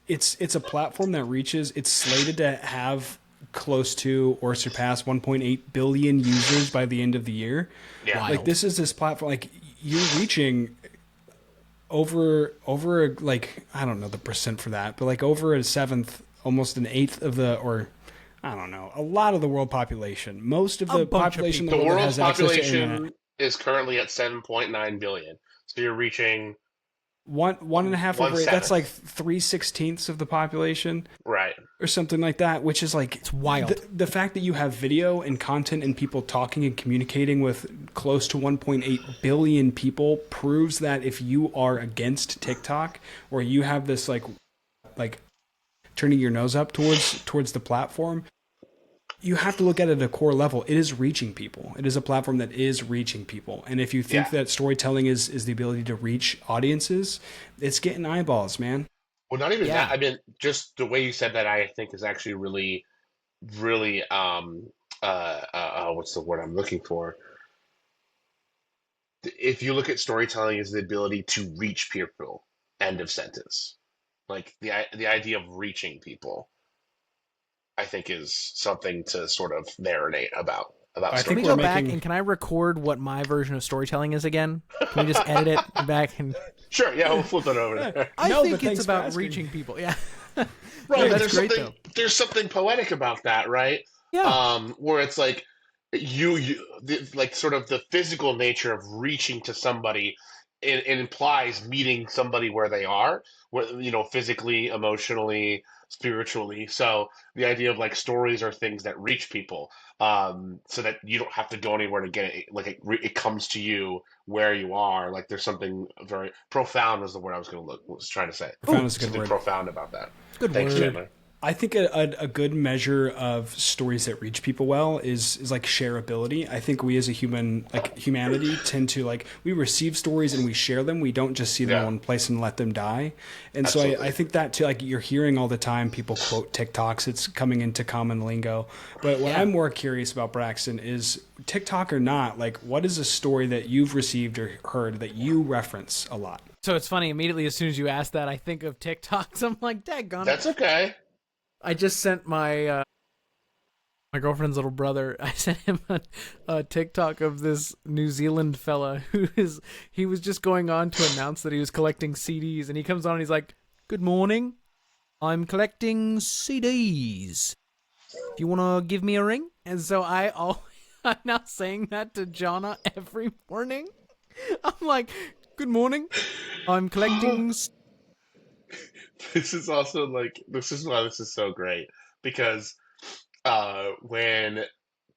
it's a platform that reaches. It's slated to have close to or surpass 1.8 billion users by the end of the year. Yeah. Like this platform, like you're reaching over like I don't know the percent for that, but like over a seventh, almost an eighth of the or I don't know, a lot of the world population. Most of A the bunch of population in The the world that world's has access to internet. population is currently at 7.9 billion. So you're reaching One and a half one over eight. That's seventh. like 3/16 of the population Right. or something like that, which is like It's wild. the fact that you have video and content and people talking and communicating with close to 1.8 billion people proves that if you are against TikTok or you have this like turning your nose up towards the platform, you have to look at it at a core level. It is reaching people. It is a platform that is reaching people. And if you think Yeah. that storytelling is the ability to reach audiences, it's getting eyeballs, man. Well, not even that. Yeah. I mean, just the way you said that, I think is actually really, really, what's the word I'm looking for? If you look at storytelling as the ability to reach people, end of sentence. Like the idea of reaching people, I think is something to sort of marinate about I Can think we we're go storytelling. back making and can I record what my version of storytelling is again? Can we just edit it back? And Sure, yeah, we'll flip it over there. I No, think but it's thanks for about asking. reaching people. Yeah. Right, That's great though. there's something poetic about that, right? Yeah. Where it's like like sort of the physical nature of reaching to somebody, it implies meeting somebody where they are, where physically, emotionally, spiritually. So the idea of like stories are things that reach people, so that you don't have to go anywhere to get it. Like it comes to you where you are. Like there's something very profound is the word I was trying to say. profound is a good Something word. profound about that. Good Thanks, word. Chandler. I think a good measure of stories that reach people well is like shareability. I think we as a humanity tend to like we receive stories and we share them. We don't just see them in Yeah, one place and let them die. And so I absolutely. think that too, like you're hearing all the time people quote TikToks. It's coming into common lingo. But what Yeah. I'm more curious about, Braxton, is TikTok or not, like what is a story that you've received or heard that you reference a lot? So it's funny. Immediately as soon as you ask that, I think of TikToks. I'm like, daggone it. That's okay. I just sent my girlfriend's little brother. I sent him a TikTok of this New Zealand fella he was just going on to announce that he was collecting CDs, and he comes on and he's like, "Good morning, I'm collecting CDs. Do you want to give me a ring?" And so I'm now saying that to Jonna every morning. I'm like, "Good morning, I'm collecting." This is also like this is why this is so great because when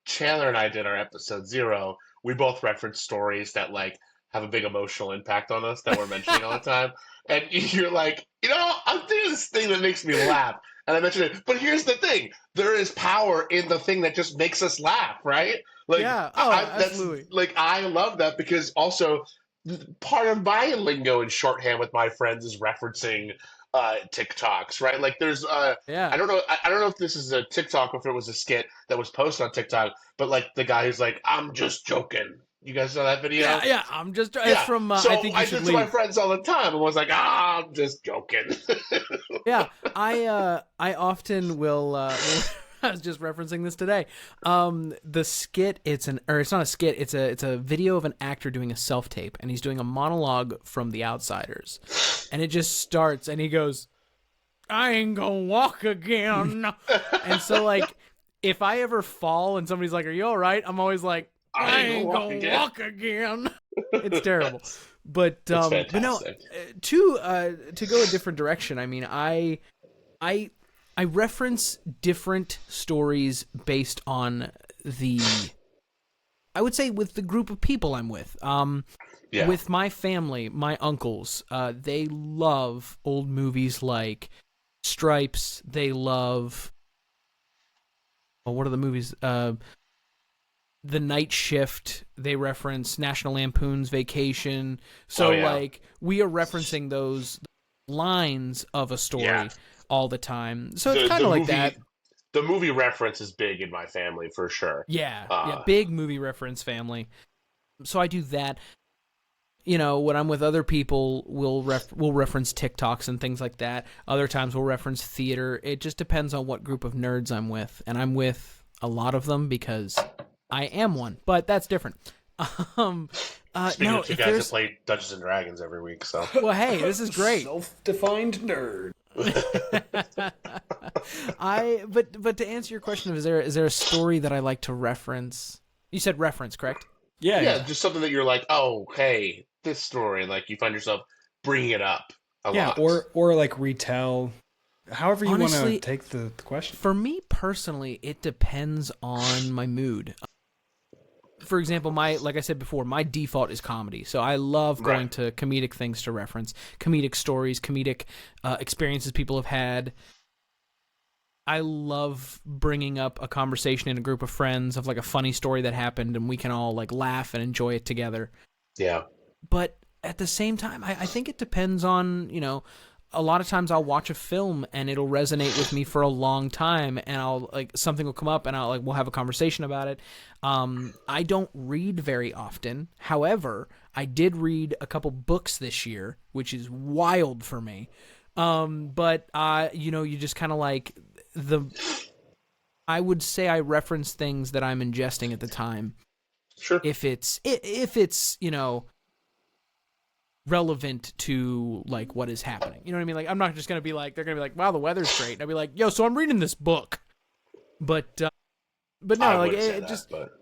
Chandler and I did our episode 0, we both reference stories that like have a big emotional impact on us that we're mentioning all the time. And you're like, I'm doing this thing that makes me laugh. And I mentioned it. But here's the thing. There is power in the thing that just makes us laugh, right? Like Yeah. Oh, that's absolutely. like I love that because also part of my lingo and shorthand with my friends is referencing TikToks, right? Like there's Yeah. I don't know if this is a TikTok or if it was a skit that was posted on TikTok, but like the guy who's like, I'm just joking. You guys saw that Yeah. video? Yeah. I'm just. It's Yeah. from. So I think you I should did to my leave. friends all the time and was like, I'm just joking. Yeah. I often will. I was just referencing this today. The skit. It's not a skit. It's a video of an actor doing a self tape, and he's doing a monologue from The Outsiders, and it just starts, and he goes, "I ain't gonna walk again," and so like, if I ever fall and somebody's like, "Are you all right?" I'm always like, I "I ain't ain't gonna walk gonna again. walk again." It's terrible, but It's but no, fantastic. to go a different direction. I mean, I reference different stories based on the, I would say, with the group of people I'm with. Yeah. With my family, my uncles, they love old movies like Stripes. They love, what are the movies? The Night Shift. They reference National Lampoon's Vacation. So yeah. like we are referencing those lines of a story Yeah. all the time. So it's The kind the of like movie that. the movie reference is big in my family for sure. Yeah, Uh big movie reference family. So I do that. When I'm with other people, we'll reference TikToks and things like that. Other times we'll reference theater. It just depends on what group of nerds I'm with, and I'm with a lot of them because I am one. But that's different. Speaking No, of two if guys that there's play Dungeons and Dragons every week, so well, hey, this is great. Self-defined nerd. But to answer your question, is there a story that I like to reference? You said reference, correct? yeah, Yeah. just something that you're like, oh, hey, this story, like you find yourself bringing it up a Yeah, lot. or like retell. However you want to Honestly, take the question. For me personally, it depends on my mood. For example, like I said before, my default is comedy. So I love going to comedic things to reference, comedic stories, comedic experiences people have had. I love bringing up a conversation in a group of friends of like a funny story that happened, and we can all like laugh and enjoy it together. Yeah. But at the same time, I think it depends on, a lot of times I'll watch a film and it'll resonate with me for a long time, and I'll like something will come up and we'll have a conversation about it. I don't read very often. However, I did read a couple books this year, which is wild for me. But you just kind of like I would say I reference things that I'm ingesting at the time. Sure. If it's relevant to like what is happening. You know what I mean? Like I'm not just going to be like, they're going to be like, wow, the weather's great. And I'll be like, yo, so I'm reading this book. But no, I like would say it that, just, but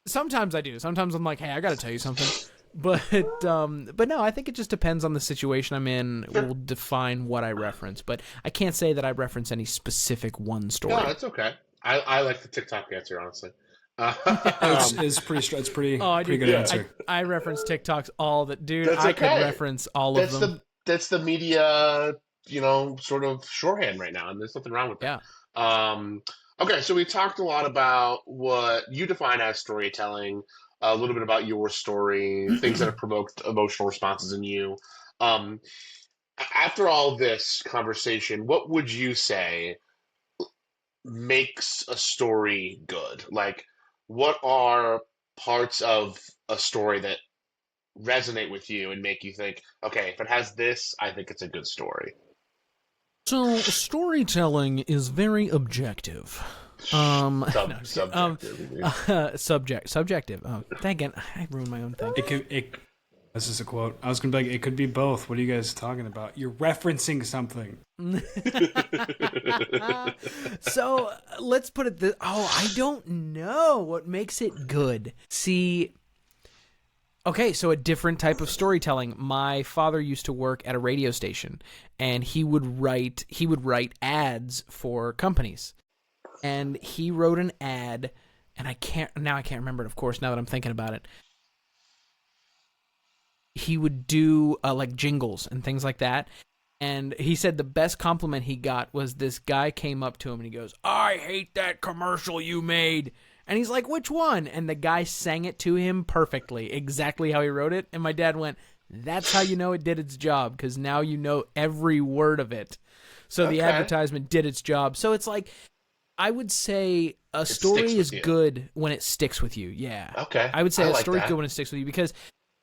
sometimes I do. Sometimes I'm like, hey, I got to tell you something. But no, I think it just depends on the situation I'm in. Sure. Will define what I reference, but I can't say that I reference any specific one story. no, it's okay. I like the TikTok answer, honestly. It's pretty. It's pretty. Oh, I do. Pretty good Yeah. answer. I reference TikToks all the dude. That's I could okay. reference all of them. That's the media, sort of shorthand right now, and there's nothing wrong with that. Yeah. Okay, so we talked a lot about what you define as storytelling, a little bit about your story, things that have provoked emotional responses in you. Um, After all this conversation, what would you say makes a story good? Like, what are parts of a story that resonate with you and make you think, okay, if it has this, I think it's a good story. So storytelling is very objective. No, just kidding. Subjective. Oh, dang it! I ruined my own thing. This is a quote. I was gonna be like, it could be both. What are you guys talking about? You're referencing something. So let's put it this. Oh, I don't know what makes it good. See. Okay, so a different type of storytelling. My father used to work at a radio station, and he would write ads for companies. And he wrote an ad, and I can't remember it, of course, now that I'm thinking about it. he would do like jingles and things like that. And he said the best compliment he got was this guy came up to him and he goes, "I hate that commercial you made." And he's like, "Which one?" And the guy sang it to him perfectly, exactly how he wrote it. And my dad went, "That's how you know it did its job, because now you know every word of it." So the advertisement did its job. So it's like, I would say a story is good when it sticks with you. Yeah. Okay. I would say a story is that. good when it sticks with you, because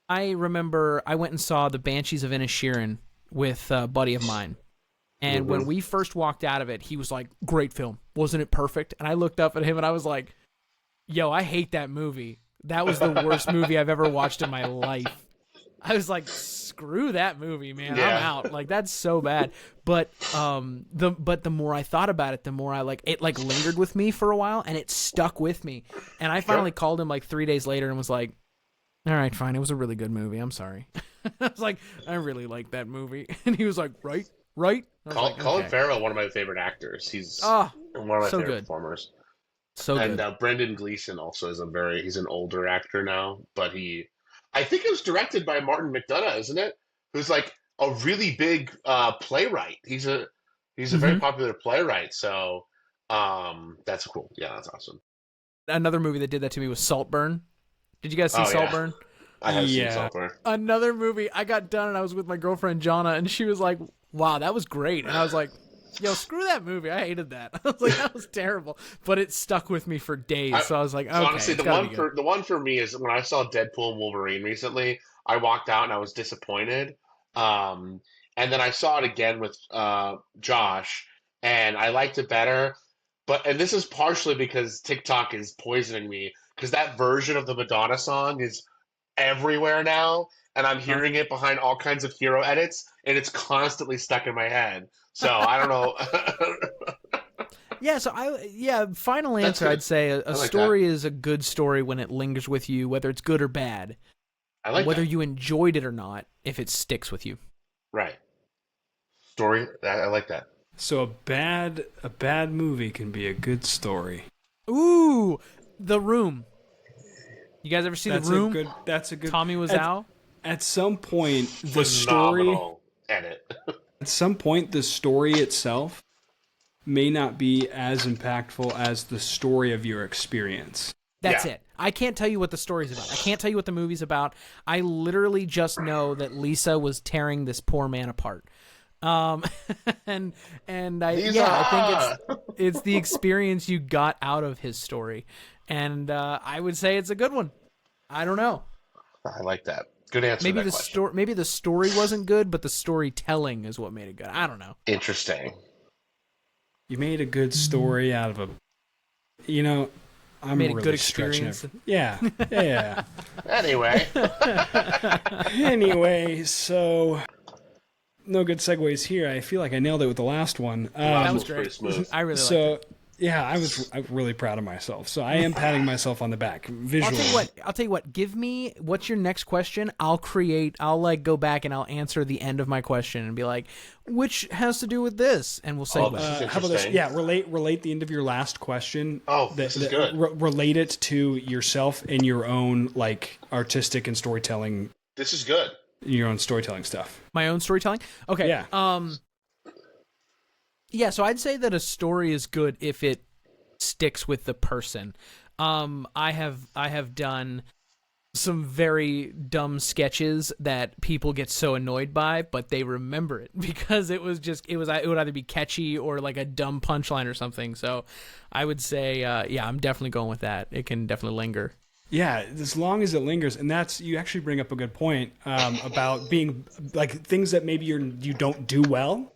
I remember I went and saw The Banshees of Inisherin with a buddy of mine. And when we first walked out of it, he was like, "Great film. Wasn't it perfect?" And I looked up at him and I was like, "Yo, I hate that movie. That was the worst movie I've ever watched in my life." I was like, "Screw that movie, man. I'm out." Like, that's so bad. But the more I thought about it, the more I it lingered with me for a while, and it stuck with me. And I finally called him like 3 days later and was like, "All right, fine. It was a really good movie. I'm sorry." I was like, "I really like that movie." And he was like, Right? Colin Farrell, one of my favorite actors. He's one of my favorite performers. So good. And Brendan Gleeson also is he's an older actor now, but I think it was directed by Martin McDonagh, isn't it? Who's like a really big playwright. He's a very popular playwright. So that's cool. Yeah, that's awesome. Another movie that did that to me was Saltburn. Did you guys see Saltburn? I have seen Saltburn. Another movie. I got done and I was with my girlfriend Jonna, and she was like, "Wow, that was great." And I was like, "Yo, screw that movie. I hated that." I was like, "That was terrible." But it stuck with me for days. So I was like, "Okay." Honestly, the one for me is when I saw Deadpool and Wolverine recently. I walked out and I was disappointed. And then I saw it again with Josh, and I liked it better. And this is partially because TikTok is poisoning me, because that version of the Madonna song is everywhere now, and I'm hearing it behind all kinds of hero edits, and it's constantly stuck in my head. So I don't know. Yeah, final answer, I'd say a story is a good story when it lingers with you, whether it's good or bad. I like whether that. you enjoyed it or not, if it sticks with you. Right. Story, I like that. So a bad movie can be a good story. Ooh, The Room. You guys ever see The Room? That's a good. Tommy Wiseau. At some point, the Phenomenal edit. At some point, the story itself may not be as impactful as the story of your experience. That's it. I can't tell you what the story's about. I can't tell you what the movie's about. I literally just know that Lisa was tearing this poor man apart. I think it's the experience you got out of his story. And I would say it's a good one. I don't know. I like that. Good answer. Maybe the story wasn't good, but the storytelling is what made it good. I don't know. Interesting. You made a good story out of a. I'm made really a good experience. Yeah. Anyway. So no good segues here. I feel like I nailed it with the last one. That was great. I really liked it. Yeah, I'm really proud of myself. So I am patting myself on the back visually. I'll tell you what. Give me what's your next question. I'll go back and I'll answer the end of my question and be like, which has to do with this, and we'll say. How about this? Yeah, relate the end of your last question. This is good. Relate it to yourself and your own artistic and storytelling. This is good. Your own storytelling stuff. My own storytelling. Okay. Yeah. Yeah, so I'd say that a story is good if it sticks with the person. I have done some very dumb sketches that people get so annoyed by, but they remember it because it would either be catchy or like a dumb punchline or something. So I would say, I'm definitely going with that. It can definitely linger. Yeah, as long as it lingers, and you actually bring up a good point about being things that maybe you don't do well.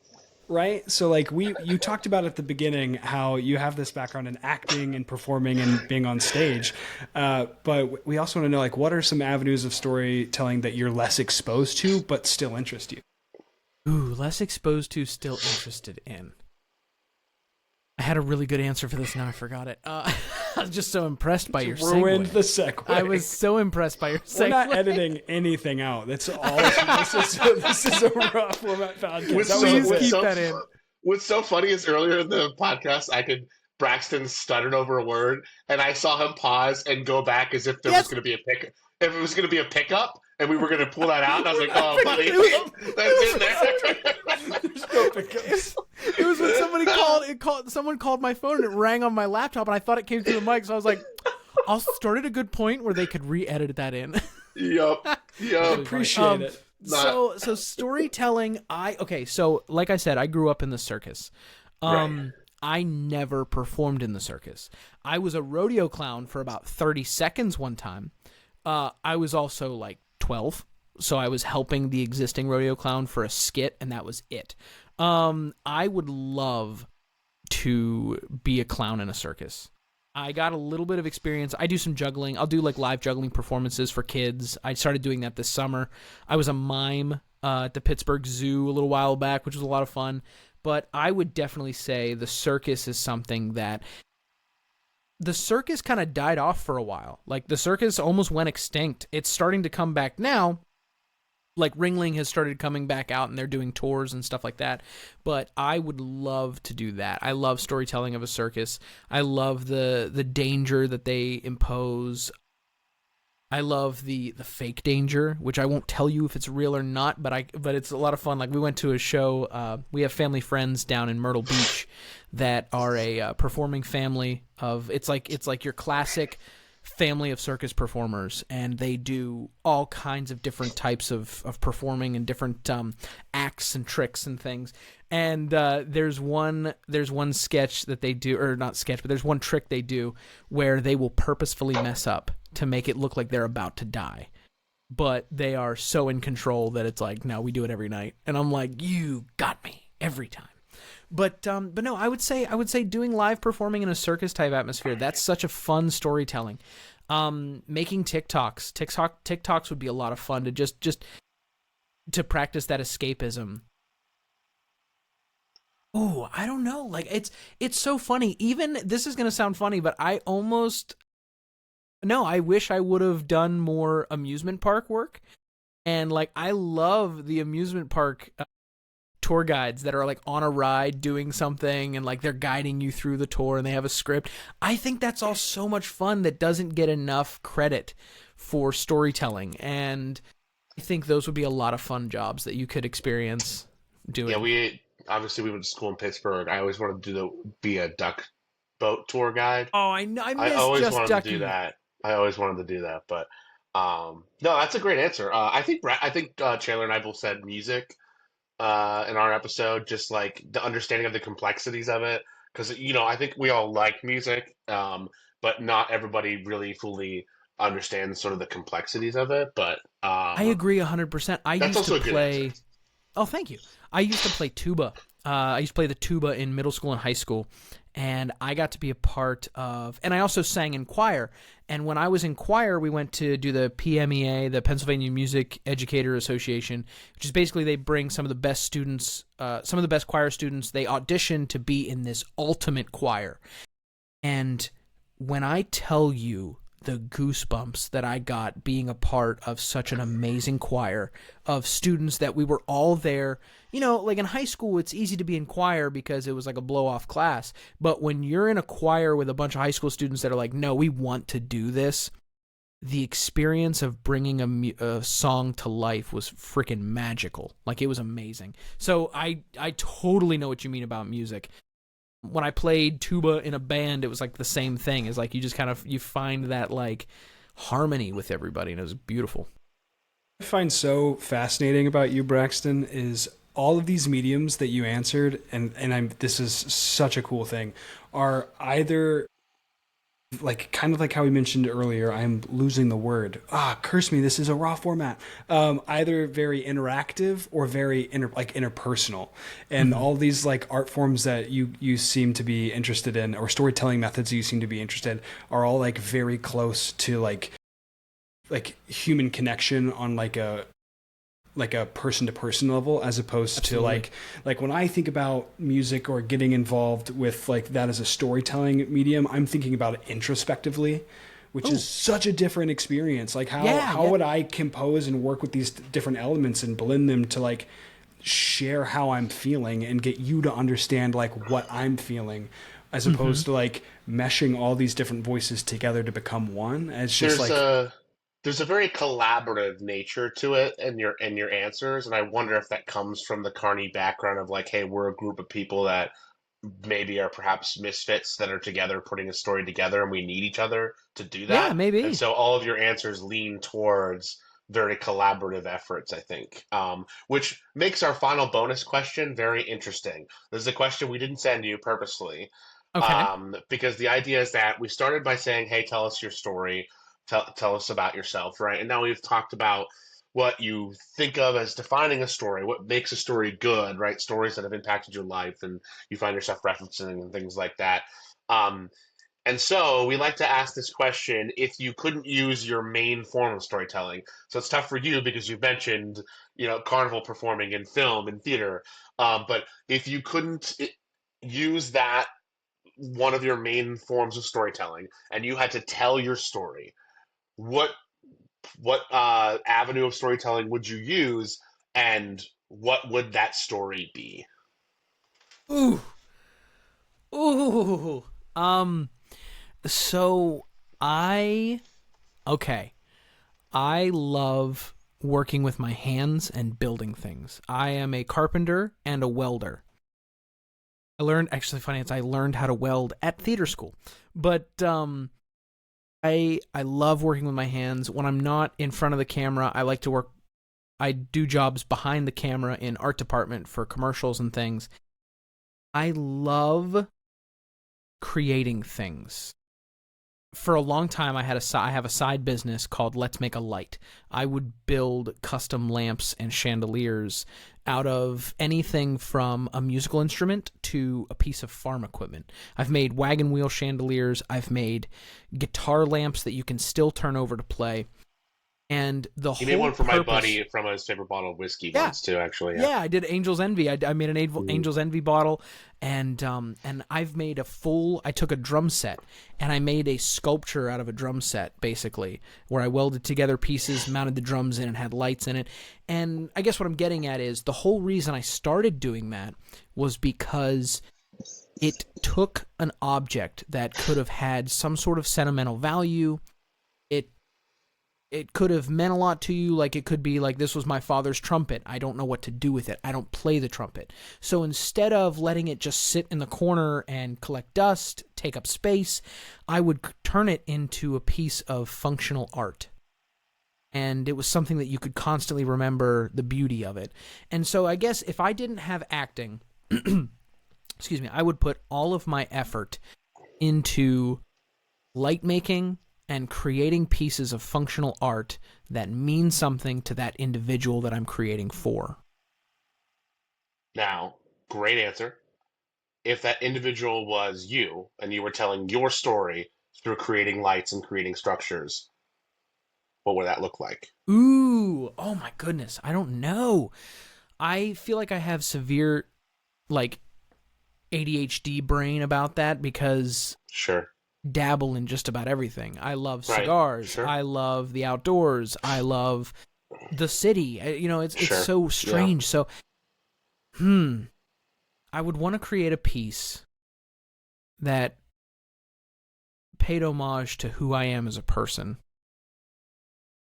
Right? So you talked about at the beginning how you have this background in acting and performing and being on stage. But we also want to know what are some avenues of storytelling that you're less exposed to but still interest you? Ooh, less exposed to, still interested in. I had a really good answer for this, now I forgot it. I was just so impressed by your segue. Ruined the segue. I was so impressed by your segue. We're not editing anything out. That's all. This is a rough format podcast. Please keep that in. What's so funny is earlier in the podcast, Braxton stuttered over a word, and I saw him pause and go back as if there was going to be a pick. If it was going to be a pickup, and we were gonna pull that out, and I was like, "Oh, buddy, that's in there." There's no pickups. It was when someone called my phone and it rang on my laptop, and I thought it came through the mic, so I was like, I'll start at a good point where they could re-edit that in. Yup. Appreciate it. So storytelling, so like I said, I grew up in the circus. Right. I never performed in the circus. I was a rodeo clown for about 30 seconds one time. I was also like 12, so I was helping the existing rodeo clown for a skit, and that was it. I would love to be a clown in a circus. I got a little bit of experience. I do some juggling. I'll do like live juggling performances for kids. I started doing that this summer. I was a mime at the Pittsburgh Zoo a little while back, which was a lot of fun. But I would definitely say the circus is something that the circus kind of died off for a while. Like the circus almost went extinct. It's starting to come back now. Like Ringling has started coming back out and they're doing tours and stuff like that. But I would love to do that. I love storytelling of a circus. I love the danger that they impose. I love the fake danger, which I won't tell you if it's real or not, but it's a lot of fun. Like we went to a show. We have family friends down in Myrtle Beach that are a performing family of. It's like your classic family of circus performers, and they do all kinds of different types of performing and different acts and tricks and things. And there's one sketch that they do, or not sketch, but there's one trick they do where they will purposefully mess up to make it look like they're about to die. But they are so in control that it's like, no, we do it every night. And I'm like, you got me every time. But no, I would say doing live performing in a circus type atmosphere, that's such a fun storytelling. Making TikToks would be a lot of fun to just to practice that escapism. Oh, I don't know. Like it's so funny. Even this is going to sound funny, but I wish I would have done more amusement park work. And like I love the amusement park tour guides that are like on a ride doing something and like they're guiding you through the tour and they have a script. I think that's all so much fun that doesn't get enough credit for storytelling, and I think those would be a lot of fun jobs that you could experience doing. Yeah, we went to school in Pittsburgh. I always wanted to be a duck boat tour guide. Oh, I know. I I always just wanted ducking. to do that. I always wanted to do that, but no, that's a great answer. I think Chandler and I both said music in our episode, just like the understanding of the complexities of it, because I think we all like music, but not everybody really fully understands sort of the complexities of it. But I agree 100%. I that's used also to a good play. answer. Oh, thank you. I used to play tuba. I used to play the tuba in middle school and high school, and I got to be a part of. And I also sang in choir. And when I was in choir, we went to do the PMEA, the Pennsylvania Music Educator Association, which is basically they bring some of the best students, some of the best choir students. They audition to be in this ultimate choir. And when I tell you the goosebumps that I got being a part of such an amazing choir of students that we were all there. Like in high school, it's easy to be in choir because it was like a blow-off class. But when you're in a choir with a bunch of high school students that are like, no, we want to do this, the experience of bringing a song to life was freaking magical. Like, it was amazing. So I totally know what you mean about music. When I played tuba in a band, it was like the same thing. It's like you just kind of, you find that like harmony with everybody, and it was beautiful. I find so fascinating about you, Braxton, is all of these mediums that you answered, and this is such a cool thing, are either like kind of like how we mentioned earlier, I'm losing the word. Curse me, this is a raw format. Either very interactive or very interpersonal. And all these like art forms that you seem to be interested in, or storytelling methods you seem to be interested, are all like very close to like human connection on like a person to person level, as opposed Absolutely. to like when I think about music or getting involved with like that as a storytelling medium, I'm thinking about it introspectively, which is such a different experience. Like how would I compose and work with these different elements and blend them to like share how I'm feeling and get you to understand like what I'm feeling, as opposed to like meshing all these different voices together to become one. It's just there's a very collaborative nature to it and your answers, and I wonder if that comes from the Carney background of like, hey, we're a group of people that maybe are perhaps misfits that are together putting a story together, and we need each other to do Yeah, that. And maybe. so all of your answers lean towards very collaborative efforts, I think, which makes our final bonus question very interesting. This is a question we didn't send you purposely, Okay. because the idea is that we started by saying, "Hey, tell us your story, tell us about yourself," right? And now we've talked about what you think of as defining a story, what makes a story good, right? Stories that have impacted your life and you find yourself referencing and things like that. Um, and so we like to ask this question if you couldn't use your main form of storytelling. So it's tough for you because you've mentioned, carnival performing in film and theater. But if you couldn't use that one of your main forms of storytelling and you had to tell your story, what avenue of storytelling would you use, and what would that story be? Ooh. Ooh. Um so I okay. I love working with my hands and building things. I am a carpenter and a welder. I learned actually funny it's I learned how to weld at theater school. But I love working with my hands. When I'm not in front of the camera, I do jobs behind the camera in art department for commercials and things. I love creating things. For a long time, I have a side business called Let's Make a Light. I would build custom lamps and chandeliers out of anything from a musical instrument to a piece of farm equipment. I've made wagon wheel chandeliers. I've made guitar lamps that you can still turn over to play. And the He made whole one for my purpose, buddy from his favorite bottle of whiskey yeah, once too, actually. Yeah. yeah, I did Angel's Envy. I made an Mhm. Angel's Envy bottle, and I've made a full. I took a drum set and I made a sculpture out of a drum set, basically, where I welded together pieces, mounted the drums in, and had lights in it. And I guess what I'm getting at is the whole reason I started doing that was because it took an object that could have had some sort of sentimental value. It it could have meant a lot to you. Like, it could be like, this was my father's trumpet. I don't know what to do with it. I don't play the trumpet. So instead of letting it just sit in the corner and collect dust, take up space, I would turn it into a piece of functional art. And it was something that you could constantly remember the beauty of it. And so I guess if I didn't have acting, excuse me, I would put all of my effort into light making and creating pieces of functional art that mean something to that individual that I'm creating for. Now, great answer. If that individual was you and you were telling your story through creating lights and creating structures, what would that look like? Ooh, oh my goodness, I don't know. I feel like I have severe like ADHD brain about that because Sure. dabble in just about everything. I love Right. cigars. Sure. I love the outdoors. I love the city. It's Sure. so Yeah. strange. So, I would want to create a piece that paid homage to who I am as a person.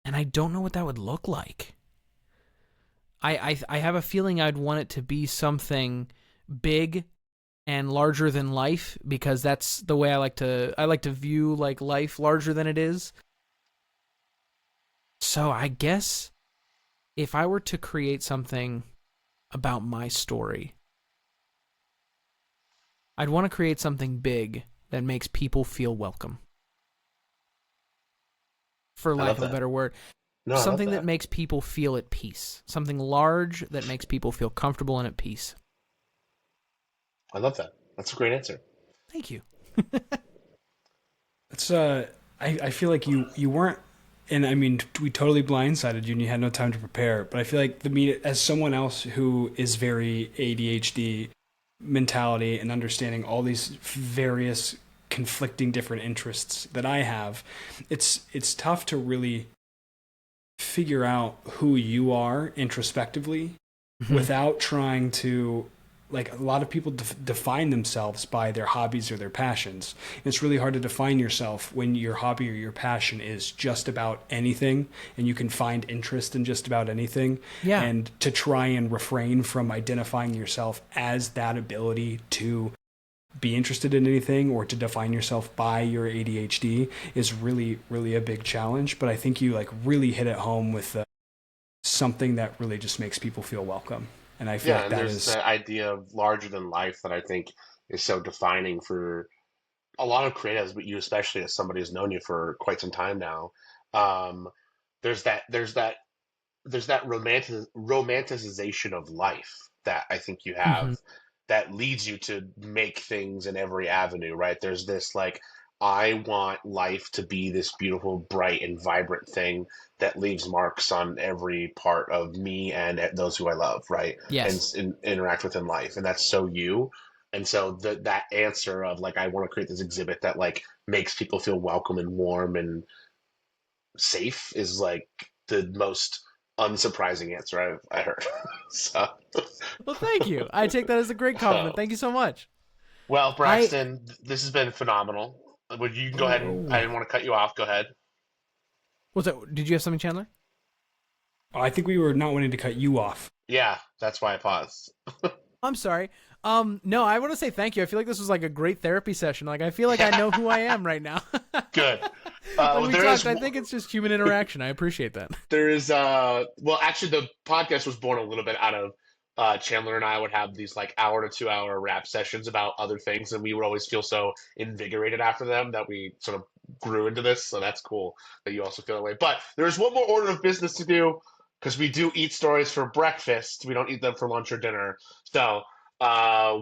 And I don't know what that would look like. I have a feeling I'd want it to be something big and larger than life because that's the way I like to view like life larger than it is. So I guess if I were to create something about my story, I'd want to create something big that makes people feel welcome. For I lack love of a that. better word, No, I love something that that. makes people feel at peace. Something large that makes people feel comfortable and at peace. I love that. That's a great answer. Thank you. It's I feel like you weren't, and I mean we totally blindsided you and you had no time to prepare. But I feel like the meet as someone else who is very ADHD mentality and understanding all these various conflicting different interests that I have, it's tough to really figure out who you are introspectively Mhm. without trying to like a lot of people define themselves by their hobbies or their passions. And it's really hard to define yourself when your hobby or your passion is just about anything and you can find interest in just about anything. Yeah. And to try and refrain from identifying yourself as that ability to be interested in anything or to define yourself by your ADHD is really, really a big challenge. But I think you like really hit it home with something that really just makes people feel welcome. And I feel Yeah, like and that there's is, that idea of larger than life that I think is so defining for a lot of creatives, but you especially as somebody who's known you for quite some time now. Um, there's that there's that there's that romanticization of life that I think you Hmm. have that leads you to make things in every avenue, right? There's this like, I want life to be this beautiful, bright, and vibrant thing that leaves marks on every part of me and those who I love, right? And, Yes. and interact with in life. And that's so you. And so that answer of like, I want to create this exhibit that like makes people feel welcome and warm and safe is like the most unsurprising answer I heard. So, Well, thank you. I take that as a great compliment. Thank you so much. well, I Braxton, this has been phenomenal. Would you go ahead and I oh, didn't want to cut you off. Go ahead. what's that? Did you have something, Chandler? I think we were not wanting to cut you off. Yeah, that's why I paused. I'm sorry. No, I want to say thank you. I feel like this was like a great therapy session. Like I feel like I know who I am right now. Good. When we There talked, is I think it's just human interaction. I appreciate that. there is well actually the podcast was born a little bit out of Chandler and I would have these like hour to 2 hour rap sessions about other things and we would always feel so invigorated after them that we sort of grew into this. So that's cool that you also feel that way. But there's one more order of business to do because we do eat stories for breakfast. We don't eat them for lunch or dinner. So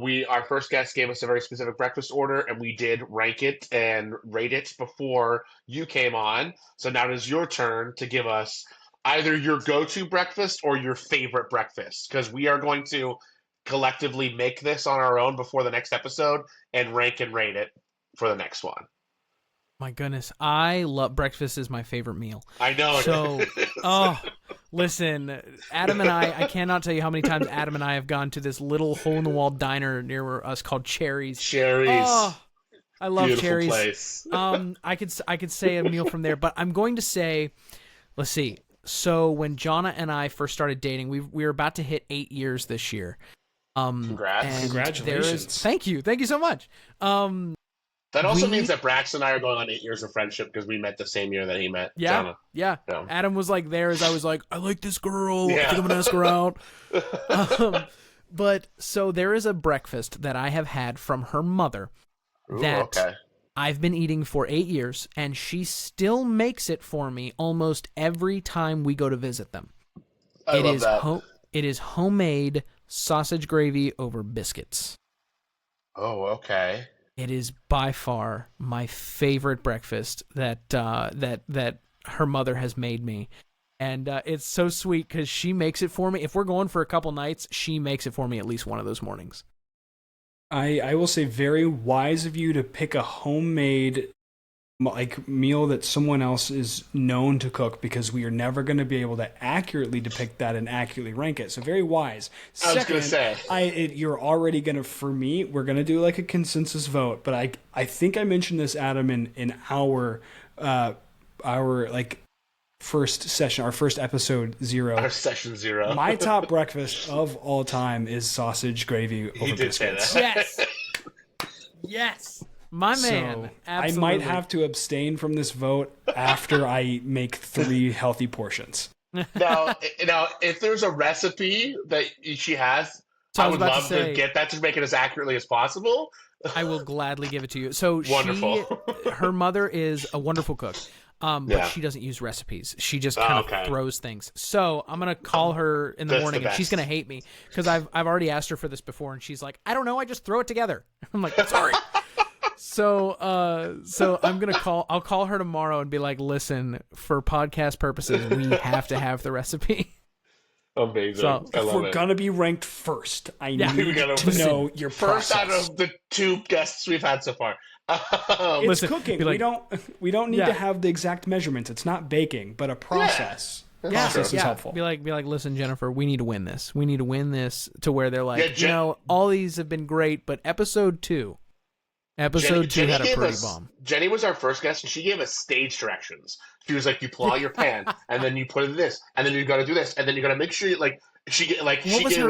we our first guest gave us a very specific breakfast order and we did rank it and rate it before you came on. So now it is your turn to give us either your go-to breakfast or your favorite breakfast because we are going to collectively make this on our own before the next episode and rank and rate it for the next one. My goodness, I love breakfast is my favorite meal. I know. So, oh, listen, Adam and I cannot tell you how many times Adam and I have gone to this little hole in the wall diner near us called Cherry's. Cherries. Oh, I love Beautiful Cherry's. place. I could say a meal from there, but I'm going to say, let's see. So when Jonna and I first started dating, we were about to hit 8 years this year. Congrats. And Congratulations. thank you so much. That also We means that Brax and I are going on 8 years of friendship because we met the same year that he met Yeah, Jonah. yeah. Yeah. Adam was like there as I was like, I like this girl. I Yeah. think I'm gonna ask her out. But so there is a breakfast that I have had from her mother Ooh, that okay. I've been eating for 8 years, and she still makes it for me almost every time we go to visit them. I It love is that. it is homemade sausage gravy over biscuits. Oh, okay. It is by far my favorite breakfast that her mother has made me, and it's so sweet because she makes it for me. If we're going for a couple nights, she makes it for me at least one of those mornings. I will say very wise of you to pick a homemade like meal that someone else is known to cook because we are never going to be able to accurately depict that and accurately rank it. So very wise. I was gonna say. You're already gonna for me. We're gonna do like a consensus vote, but I think I mentioned this, Adam, in our like first session, our first episode 0. Our session 0. My top breakfast of all time is sausage gravy He over did say biscuits. that. Yes, yes, my man. So Absolutely. I might have to abstain from this vote after I make 3 healthy portions. Now, if there's a recipe that she has, So I I was would about to love say- to get that to make it as accurately as possible. I will gladly give it to you. So Wonderful. her mother is a wonderful cook, but Yeah. she doesn't use recipes. She just kind of okay. throws things. So I'm gonna call her in the That's morning, the and she's best. gonna hate me because I've already asked her for this before, and she's like, I don't know, I just throw it together. I'm like, sorry. So I'll call her tomorrow and be like, listen, for podcast purposes, we have to have the recipe. Amazing. So, I If love we're it. gonna be ranked first, I Yeah. need We gotta- to know your First process. out of the 2 guests we've had so far. It's Listen, cooking. be like- we don't need Yeah. to have the exact measurements. It's not baking, but a process. Yeah, process is yeah. helpful. Be like, listen, Jennifer, we need to win this. We need to win this to where they're like, Yeah, all these have been great, but episode two had a pretty bomb. Jenny was our first guest, and she gave us stage directions. She was like, "You pull out your pan, and then you put it in this, and then you got to do this, and then you got to make sure you like." She gave us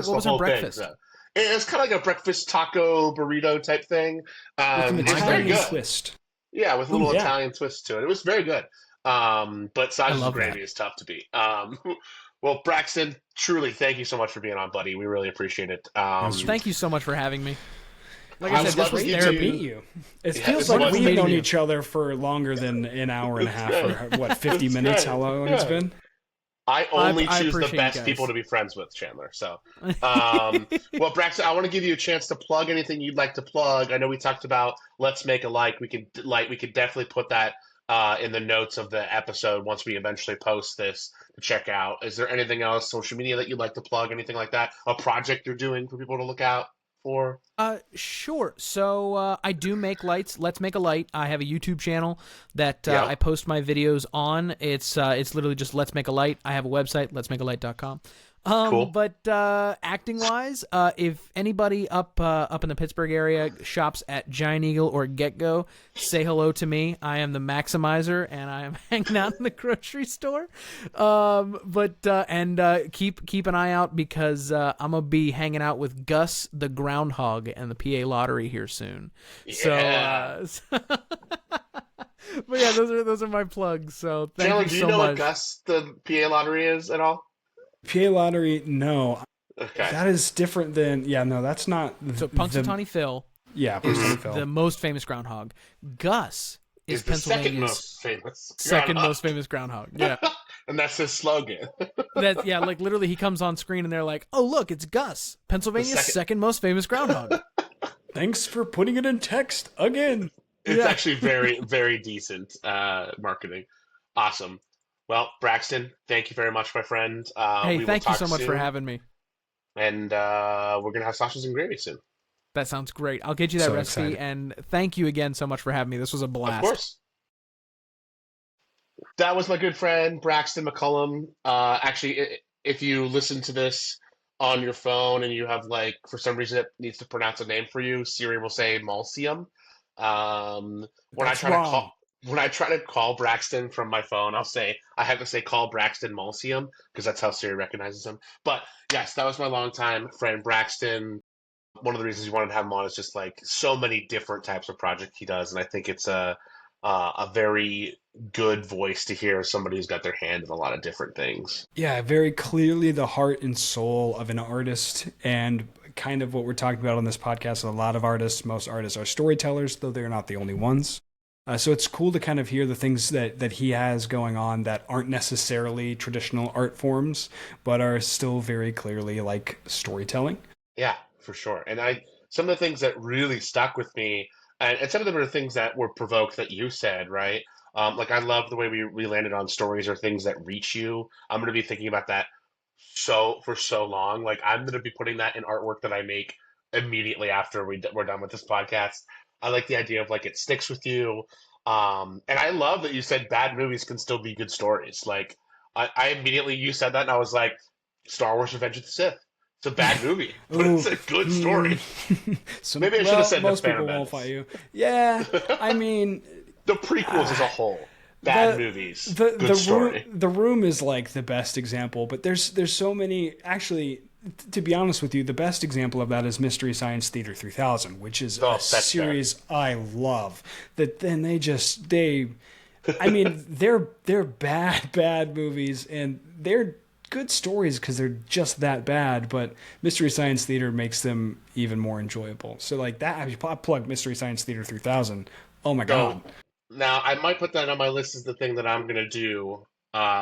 the whole thing. So. It was kind of like a breakfast taco burrito type thing. With an It's very Italian good. twist. Yeah, with a little Italian twist to it. It was very good. But sausage and gravy is tough to beat. Well, Braxton, truly, thank you so much for being on, buddy. We really appreciate it. Thank you so much for having me. Like I said, this was great to meet you. It feels like we've known each other for longer than an hour and a half, or what, 50 minutes? How long it's been? I only choose the best people to be friends with, Chandler. So, well, Braxton, I want to give you a chance to plug anything you'd like to plug. I know we talked about Let's Make a Like. We could definitely put that in the notes of the episode once we eventually post this to check out. Is there anything else, social media that you'd like to plug? Anything like that? A project you're doing for people to look out for? Sure. So I do make lights. Let's Make a Light. I have a YouTube channel that I post my videos on. It's literally just Let's Make a Light. I have a website, letsmakealight.com. Cool. But acting wise, if anybody up in the Pittsburgh area shops at Giant Eagle or Get Go, say hello to me. I am the Maximizer, and I am hanging out in the grocery store. Keep an eye out because I'm gonna be hanging out with Gus the Groundhog and the PA Lottery here soon. Yeah. So, but yeah, those are my plugs. So thank Chandler, you do you so know much. what Gus the PA Lottery is at all? PA Lottery, no. Okay. That is different than, that's not. So Punxsutawney Phil. Yeah, Punxsutawney Phil. The most famous groundhog. Gus is the Pennsylvania's second most famous groundhog. Yeah. And that's his slogan. Like literally he comes on screen and they're like, "Oh, look, it's Gus, Pennsylvania's second most famous groundhog." Thanks for putting it in text again. It's actually very, very decent marketing. Awesome. Well, Braxton, thank you very much, my friend. Hey, thank you so much for having me. And we're going to have sausage and gravy soon. That sounds great. I'll get you that recipe. Excited. And thank you again so much for having me. This was a blast. Of course. That was my good friend, Braxton McCollum. Actually, if you listen to this on your phone and you have, like, for some reason it needs to pronounce a name for you, Siri will say Malsium. When I try to call Braxton from my phone, I have to say call Braxton Malsium because that's how Siri recognizes him. But yes, that was my longtime friend Braxton. One of the reasons we wanted to have him on is just like so many different types of projects he does, and I think it's a very good voice to hear somebody who's got their hand in a lot of different things. Yeah, very clearly the heart and soul of an artist, and kind of what we're talking about on this podcast. A lot of most artists are storytellers, though they're not the only ones. So it's cool to kind of hear the things that he has going on that aren't necessarily traditional art forms, but are still very clearly like storytelling. Yeah, for sure. And some of the things that really stuck with me, and some of them are things that were provoked that you said, right? Like I love the way we landed on stories or things that reach you. I'm going to be thinking about that for so long. Like I'm going to be putting that in artwork that I make immediately after we're done with this podcast. I like the idea of like it sticks with you. And I love that you said bad movies can still be good stories. Like I immediately, you said that and I was like, Star Wars Revenge of the Sith. It's a bad movie, but it's a good story. Maybe I should have said most the people won't fight you. Yeah, I mean... the prequels as a whole. Bad movies. Good story. The Room is like the best example, but there's so many... Actually... To be honest with you, the best example of that is Mystery Science Theater 3000, which is a series I love. That then I mean, they're bad movies, and they're good stories because they're just that bad. But Mystery Science Theater makes them even more enjoyable. So like that, I plug Mystery Science Theater 3000. Oh my god! Now I might put that on my list as the thing that I'm gonna do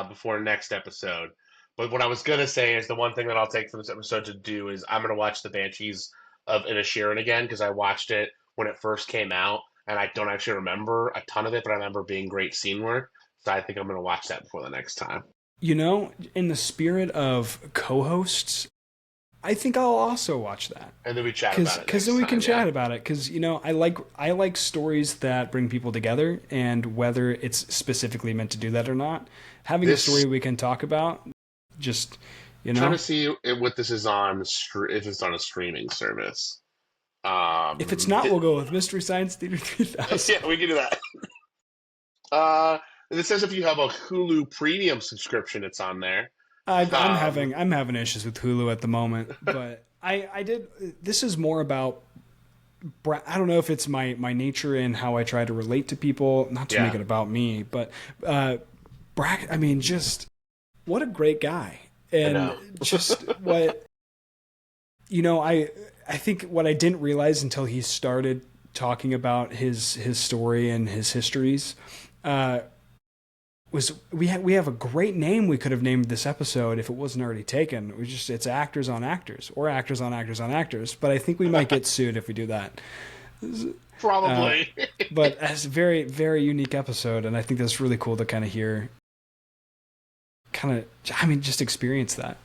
before next episode. But what I was going to say is the one thing that I'll take from this episode to do is I'm going to watch The Banshees of Inisherin again because I watched it when it first came out, and I don't actually remember a ton of it, but I remember being great scene work. So I think I'm going to watch that before the next time. You know, in the spirit of co-hosts, I think I'll also watch that. and then we chat about it Because then next we can time. Yeah. chat about it. Because I like stories that bring people together, and whether it's specifically meant to do that or not, having a This story we can talk about, just trying to see what this is on if it's on a streaming service. if it's not, we'll go with Mystery Science Theater 3000. Yeah, we can do that. Uh, it says if you have a Hulu Premium subscription, it's on there. Um, I'm having issues with Hulu at the moment, but I did. This is more about. I don't know if it's my nature and how I try to relate to people. Not to make yeah, it about me, but I mean, just what a great guy, I and know. just what I think what I didn't realize until he started talking about his story and his histories. Was we have a great name we could have named this episode if it wasn't already taken. It's actors on actors or actors on actors on actors. But I think we might get sued if we do that. Uh, Probably. but it's a very very unique episode, and I think that's really cool to kind of hear. Just experience that.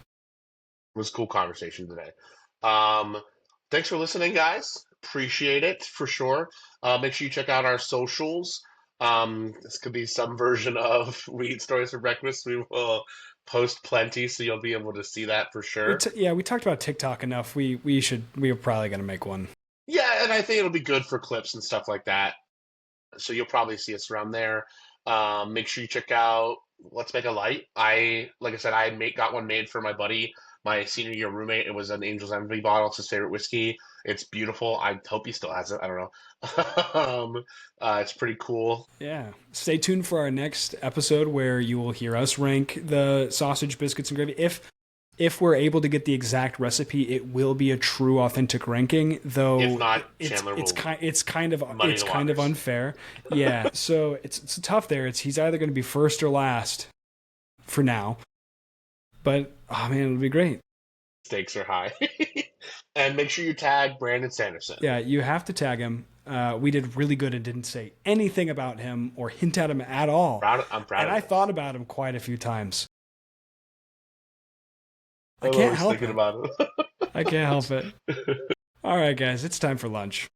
It was a cool conversation today. Um, Thanks for listening, guys. Appreciate it for sure. Make sure you check out our socials. This could be some version of We Eat Stories for Breakfast. We will post plenty, so you'll be able to see that for sure. We talked about TikTok enough. We're probably gonna make one. Yeah, and I think it'll be good for clips and stuff like that. So you'll probably see us around there. Make sure you check out Let's Make a Light. Like I said, got one made for my buddy, my senior year roommate. It was an Angel's Envy bottle. It's his favorite whiskey. It's beautiful. I hope he still has it. I don't know. It's pretty cool. Yeah. Stay tuned for our next episode where you will hear us rank the sausage, biscuits, and gravy. If we're able to get the exact recipe, it will be a true, authentic ranking. Though If not, it's Chandler it's will kind it's kind of muddy it's the kind of waters. unfair. Yeah. So it's tough there. He's either going to be first or last for now. But oh man, it'll be great. Stakes are high. And make sure you tag Brandon Sanderson. Yeah, you have to tag him. We did really good and didn't say anything about him or hint at him at all. I'm proud And of I this. thought about him quite a few times. I I'm can't always help thinking it. about it. I can't help it. All right, guys, it's time for lunch.